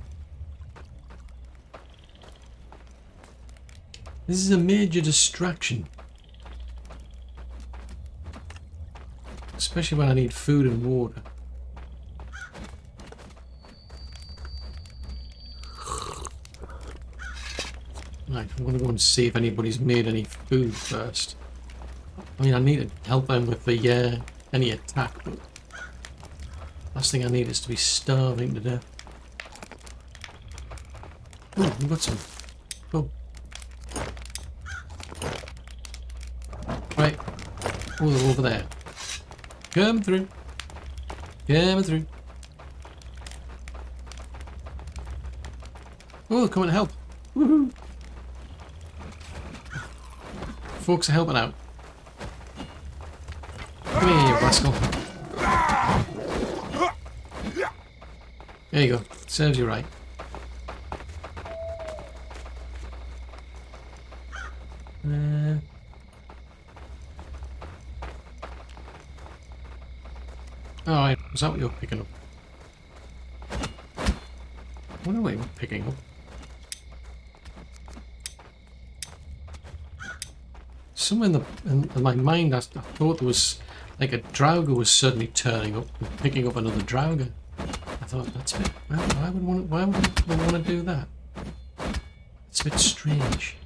This is a major distraction. Especially when I need food and water. Right, I'm going to go and see if anybody's made any food first. I mean, I need to help them with the any attack, but last thing I need is to be starving to death. Oh, we've got some. Cool. Right. Oh, they're over there. Come through. Come through. Oh, they're coming to help. Woohoo! Folks are helping out. Come here, you rascal. There you go. Serves you right. Alright, was that what you're picking up? What are we picking up? Somewhere in my mind I thought there was like a Drauga was suddenly turning up and picking up another Drauga. I thought that's a bit, why would they want to do that? It's a bit strange.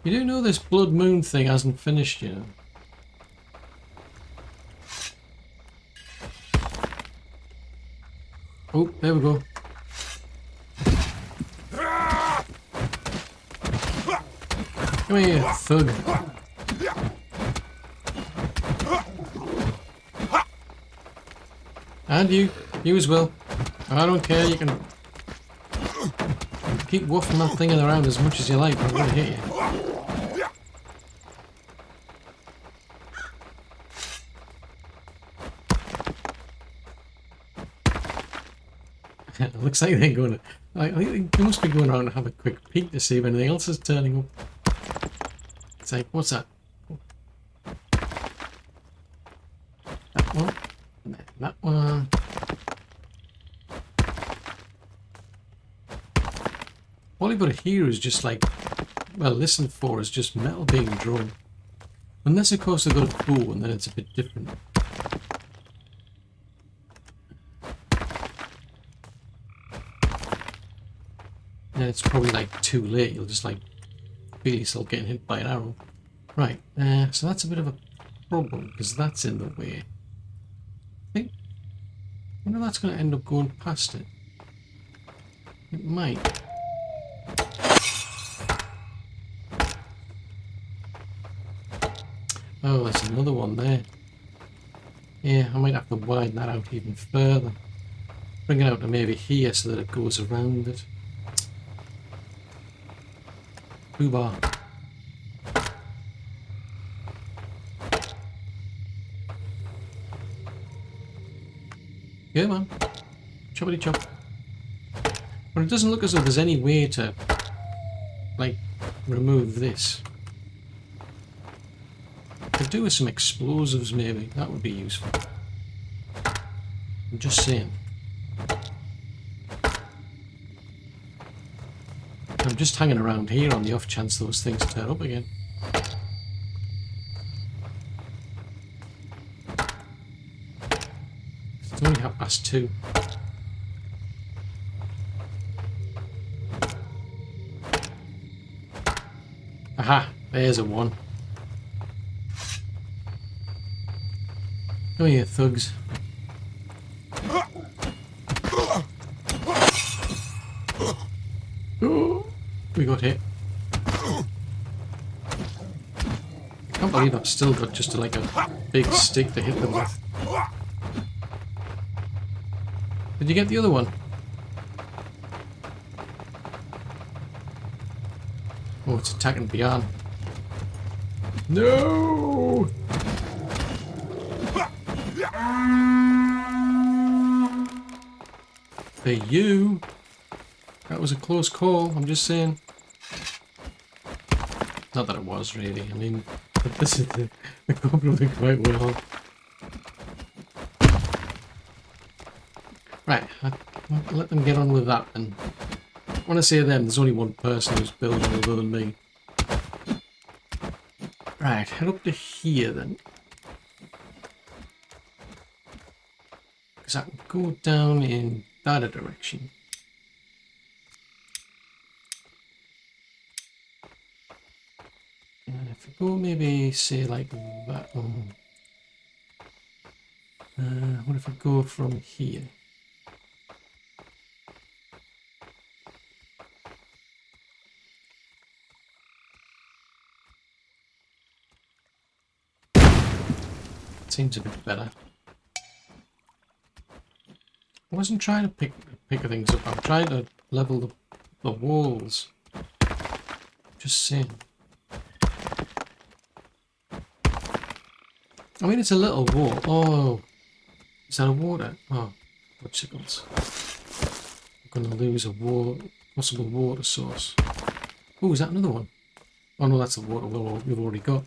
You do know this Blood Moon thing hasn't finished yet. Oh, there we go. Come here, thug. And you as well. I don't care, you can keep waffling that thing around as much as you like, I'm going to hit you. It looks like they're going to... I think they must be going around and have a quick peek to see if anything else is turning up. It's like, what's that? That one. And then that one. All you've got to hear is just like... Well, listen for is just metal being drawn. Unless, of course, they've got a bow and then it's a bit different. Then it's probably like too late. You'll just like feel yourself getting hit by an arrow. Right, so that's a bit of a problem because that's in the way. I think, I wonder if that's going to end up going past it. It might. Oh, there's another one there. Yeah, I might have to widen that out even further. Bring it out to maybe here so that it goes around it. Boobar. Come on. Choppity chop. But it doesn't look as though there's any way to, like, remove this. Could do with some explosives maybe. That would be useful. I'm just saying. I'm just hanging around here on the off chance those things turn up again. It's only 2:30. Aha! There's a one. Come here, thugs. We got hit. I can't believe I've still got just like a big stick to hit them with. Did you get the other one? Oh, it's attacking beyond. No! Hey, you! That was a close call, I'm just saying. Not that it was, really. I mean, this is the GoPro did quite well. Right, I'll let them get on with that, and when I say them, there's only one person who's building other than me. Right, head up to here then. Because I can go down in that direction. And if I go maybe, say, like that one. What if I go from here? Seems a bit better. I wasn't trying to pick things up. I'm trying to level the walls. Just saying. I mean, it's a little wall. Oh, is that a water? Oh, whatchicles. I'm going to lose a possible water source. Oh, is that another one? Oh no, that's the water well we've already got.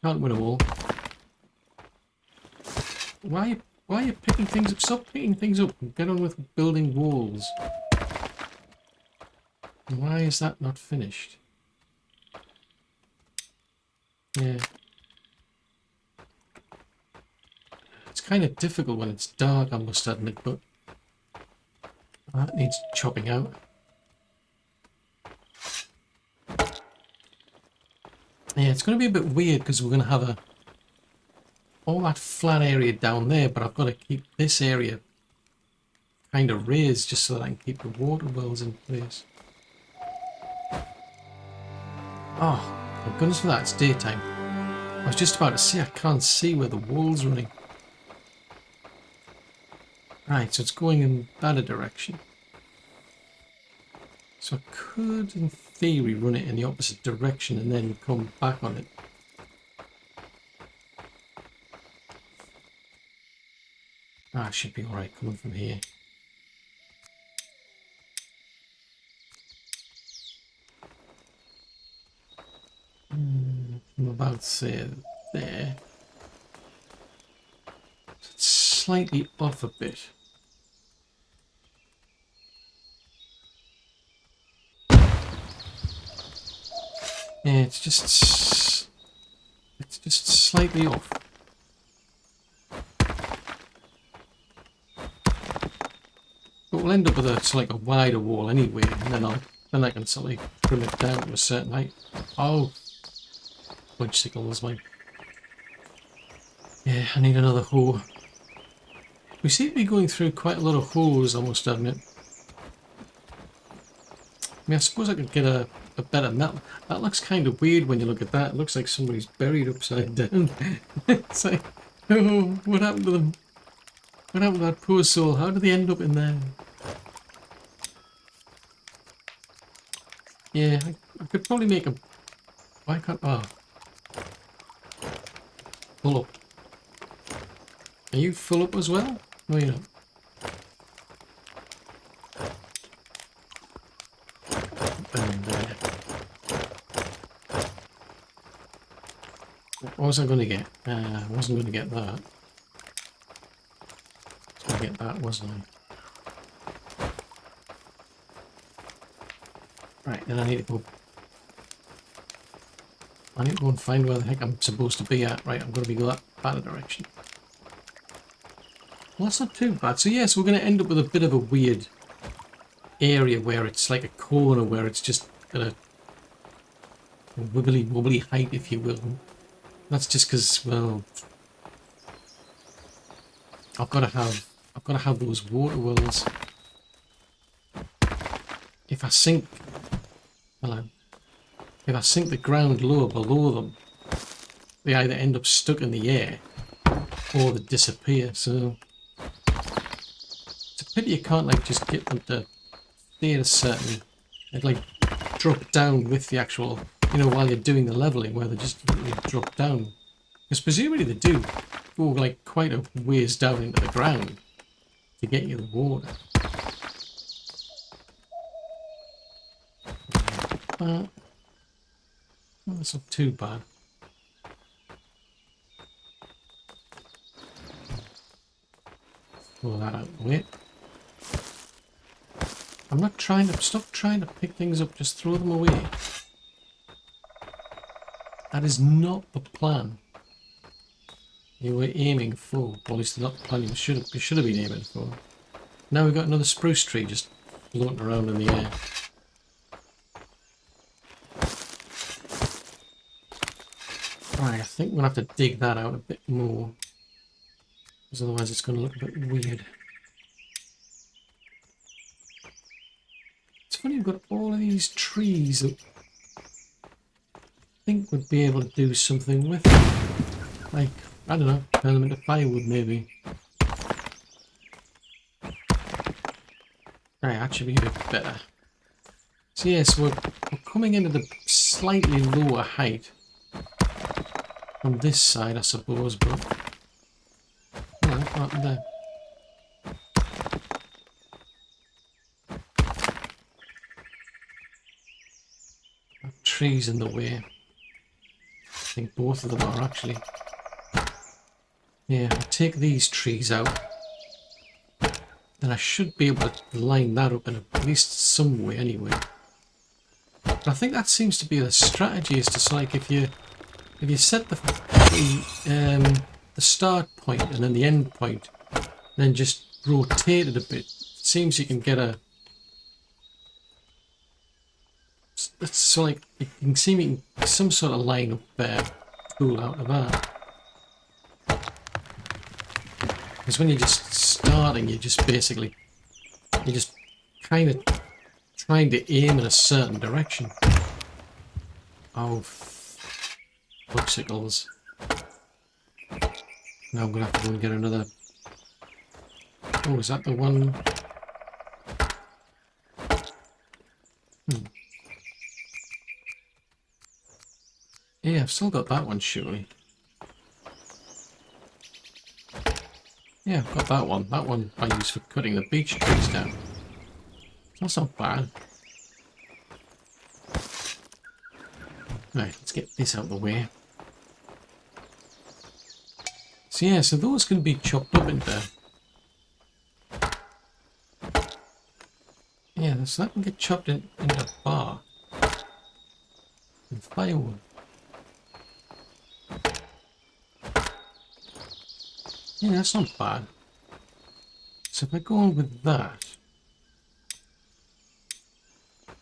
Can't win them all. Why are you picking things up? Stop picking things up and get on with building walls. Why is that not finished? Yeah. It's kind of difficult when it's dark, I must admit, but that needs chopping out. Yeah, it's going to be a bit weird because we're going to have all that flat area down there, but I've got to keep this area kind of raised just so that I can keep the water wells in place. Oh, thank goodness for that, it's daytime. I was just about to say I can't see where the wall's running. Right, so it's going in that direction. So I could, in theory, run it in the opposite direction and then come back on it. Ah, it should be alright coming from here. I'm about to say there. So it's slightly off a bit. Yeah, it's just slightly off. But we'll end up with like a wider wall anyway, and then I can sort of trim it down to a certain height. Oh, whatchicles, mate. Yeah, I need another hoe. We seem to be going through quite a lot of hoes, I must admit. I mean, I suppose I could get a better map. That looks kind of weird when you look at that. It looks like somebody's buried upside down. It's like, oh, what happened to them? What happened to that poor soul? How did they end up in there? Yeah, I could probably make a... Why can't... Oh. Full up. Are you full up as well? No, you're not. What was I going to get? I wasn't going to get that. I was going to get that, wasn't I? Right, then I need to go... I need to go and find where the heck I'm supposed to be at. Right, I'm going to be going that direction. Well, that's not too bad. So yes, we're going to end up with a bit of a weird area where it's like a corner where it's just got a wibbly wobbly height, if you will. That's just because, well, I've got to have those water wells. If I sink, hello, if I sink the ground lower below them, they either end up stuck in the air or they disappear. So it's a pity you can't like just get them to stay at a certain, like drop down with the actual, you know, while you're doing the leveling, where they just literally drop down. Because presumably they do go like quite a ways down into the ground to get you the water. Well, that's not too bad. Throw that out of the way. I'm not trying to... Stop trying to pick things up. Just throw them away. That is not the plan you were aiming for. Or at least not the plan you should have been aiming for. Now we've got another spruce tree just floating around in the air. Right, I think we're going to have to dig that out a bit more. Because otherwise it's going to look a bit weird. It's funny, we've got all of these trees that I think we'd be able to do something with. Like, I don't know, turn them into firewood maybe. Right, that should be a bit better. So yes, we're coming into the slightly lower height on this side, I suppose, but no, not there. That tree's in the way. I think both of them are actually. Yeah, I'll take these trees out. Then I should be able to line that up in at least some way anyway. But I think that seems to be the strategy, is just like if you set the start point and then the end point, then just rotate it a bit. It seems you can get a... It's so like you can see me some sort of line up tool out of that. Because when you're just starting, you're just kind of trying to aim in a certain direction. Oh, popsicles. Now I'm going to have to go and get another... Oh, is that the one? Yeah, I've still got that one, surely. Yeah, I've got that one. That one I use for cutting the beech trees down. That's not bad. Right, let's get this out of the way. So yeah, so those can be chopped up into... Yeah, so that can get chopped into bark and firewood. Yeah, that's not bad. So if I go on with that,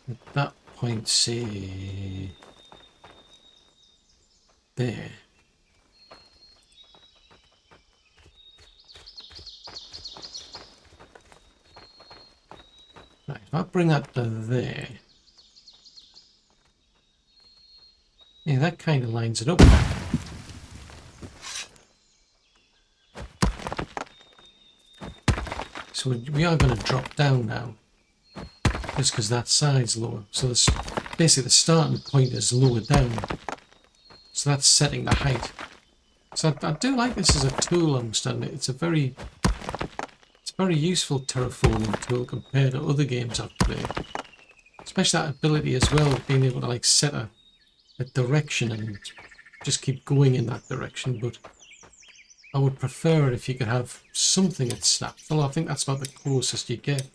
at that point, say, there. Right, if I bring that to there, yeah, that kind of lines it up. So we are going to drop down now, just because that side's lower. So basically the starting point is lower down. So that's setting the height. So I do like this as a tool, I understand it. It's a very useful terraforming tool compared to other games I've played. Especially that ability as well of being able to like set a direction and just keep going in that direction. But I would prefer it if you could have something that snaps. Well, I think that's about the closest you get.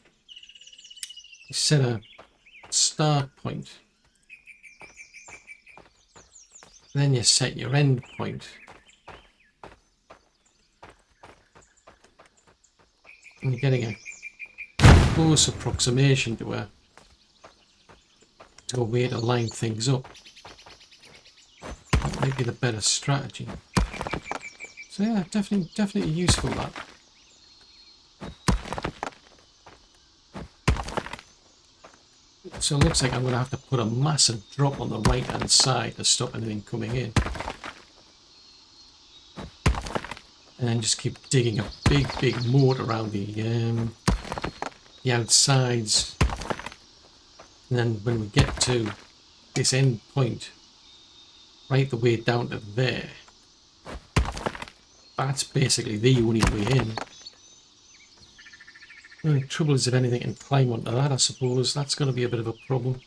You set a start point. Then you set your end point. And you're getting a close approximation to a way to line things up. That might be the better strategy. So yeah, definitely useful that. So it looks like I'm going to have to put a massive drop on the right hand side to stop anything coming in. And then just keep digging a big moat around the outsides. And then when we get to this end point, right the way down to there, that's basically the only way in. The only trouble is if anything can climb onto that, I suppose. That's going to be a bit of a problem.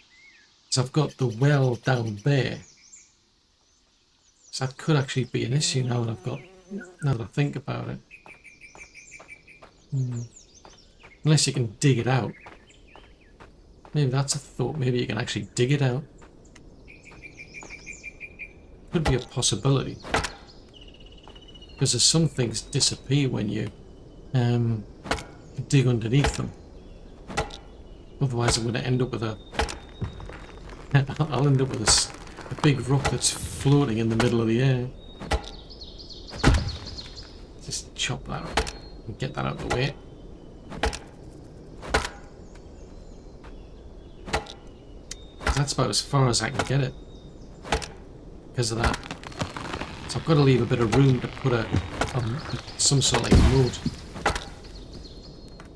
So I've got the well down there. So that could actually be an issue now that I think about it. Unless you can dig it out. Maybe that's a thought. Maybe you can actually dig it out. Could be a possibility. Because there's some things disappear when you dig underneath them. Otherwise I'm going to end up with I'll end up with a big rock that's floating in the middle of the air. Just chop that up and get that out of the way. That's about as far as I can get it because of that. So I've got to leave a bit of room to put some sort of like moat.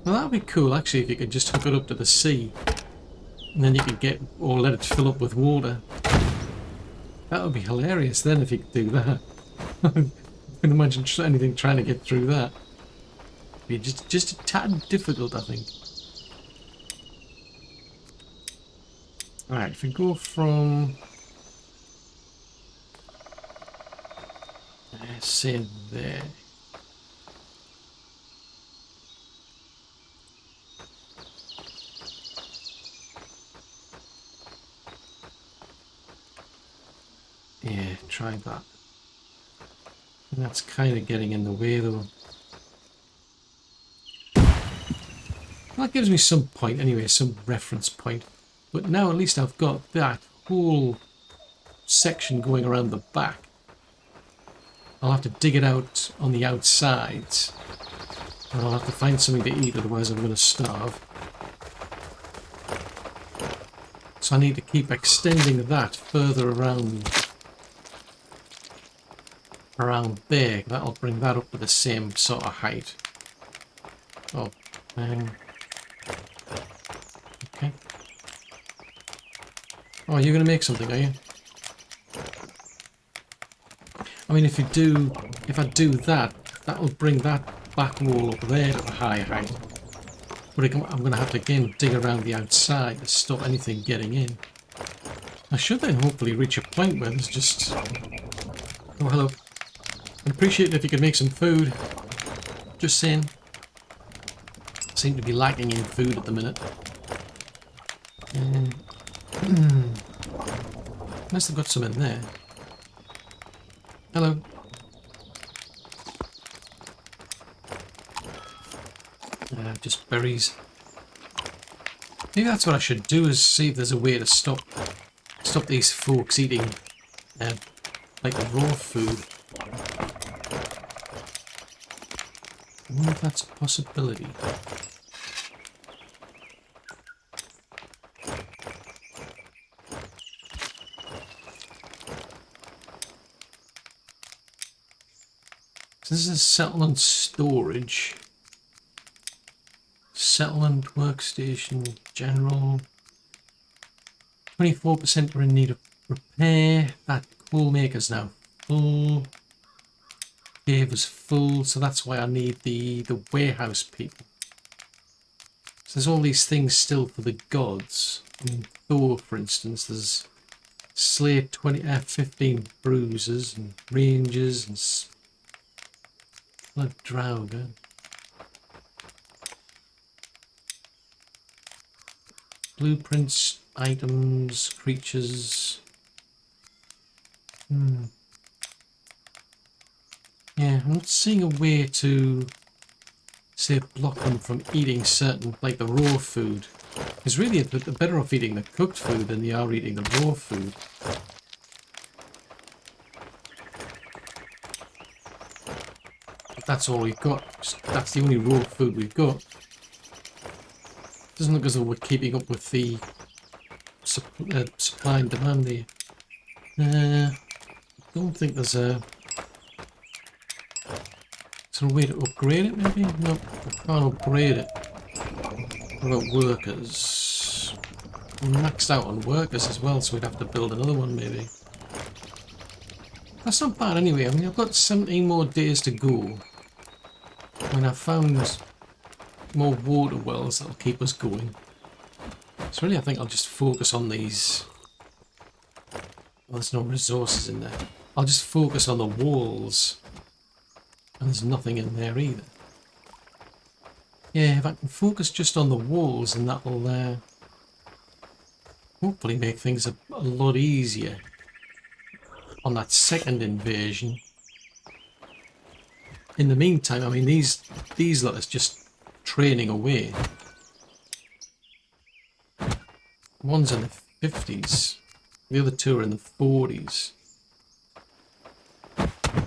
Well, that would be cool actually if you could just hook it up to the sea and then you could get, or let it fill up with water. That would be hilarious then if you could do that. I can imagine anything trying to get through that. It'd be just a tad difficult, I think. Alright, if we go from... say there. Yeah, try that. And that's kind of getting in the way though. Well, that gives me some point anyway, some reference point. But now at least I've got that whole section going around the back. I'll have to dig it out on the outside. And I'll have to find something to eat, otherwise I'm going to starve. So I need to keep extending that further around there. That'll bring that up to the same sort of height. Oh, okay. Oh, you're going to make something, are you? I mean, if I do that, that'll bring that back wall up there to a higher height. But I'm going to have to again dig around the outside to stop anything getting in. I should then hopefully reach a point where there's just... Oh, hello. I'd appreciate it if you could make some food. Just saying. Seem to be lacking in food at the minute. Unless they've got some in there. Hello. Just berries. Maybe that's what I should do, is see if there's a way to stop these folks eating like the raw food. I wonder if that's a possibility. So this is settlement storage. Settlement, workstation, general. 24% are in need of repair. That coal maker's now full. Cave is full, so that's why I need the warehouse people. So there's all these things still for the gods. In Thor, for instance, there's Slay 15 bruisers and rangers and blood Drauga. Blueprints, items, creatures. Yeah, I'm not seeing a way to, say, block them from eating certain, like the raw food. Because really, they're better off eating the cooked food than they are eating the raw food. But that's all we've got. That's the only raw food we've got. Doesn't look as though we're keeping up with the supply and demand there. I don't think there's a... Is there a way to upgrade it, maybe? No, we can't upgrade it. What about workers? We're maxed out on workers as well, so we'd have to build another one, maybe. That's not bad anyway. I mean, I've got 17 more days to go. When I've found more water wells that'll keep us going. So really I think I'll just focus on these. Well, there's no resources in there. I'll just focus on the walls. And there's nothing in there either. Yeah, if I can focus just on the walls, and that'll hopefully make things a lot easier on that second invasion. In the meantime, I mean, these lot is just training away. One's in the 50s, the other two are in the 40s.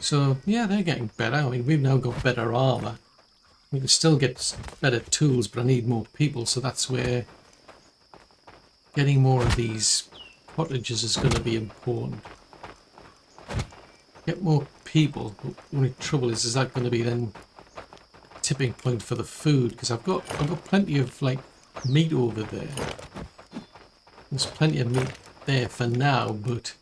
So yeah, they're getting better. I mean, we've now got better armour. We can still get better tools, but I need more people, so that's where getting more of these cottages is going to be important. Get more people. The only trouble is that going to be then a tipping point for the food? Because I've got plenty of like meat over there. There's plenty of meat there for now, but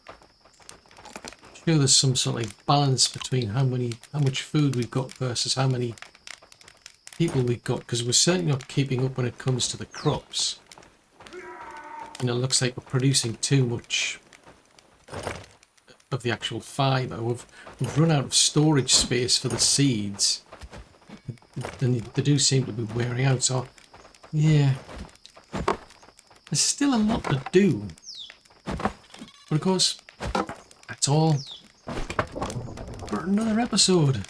I'm sure there's some sort of like balance between how much food we've got versus how many people we've got, because we're certainly not keeping up when it comes to the crops. And it looks like we're producing too much of the actual fibre. We've run out of storage space for the seeds, and they do seem to be wearing out. So yeah, there's still a lot to do, but of course that's all for another episode.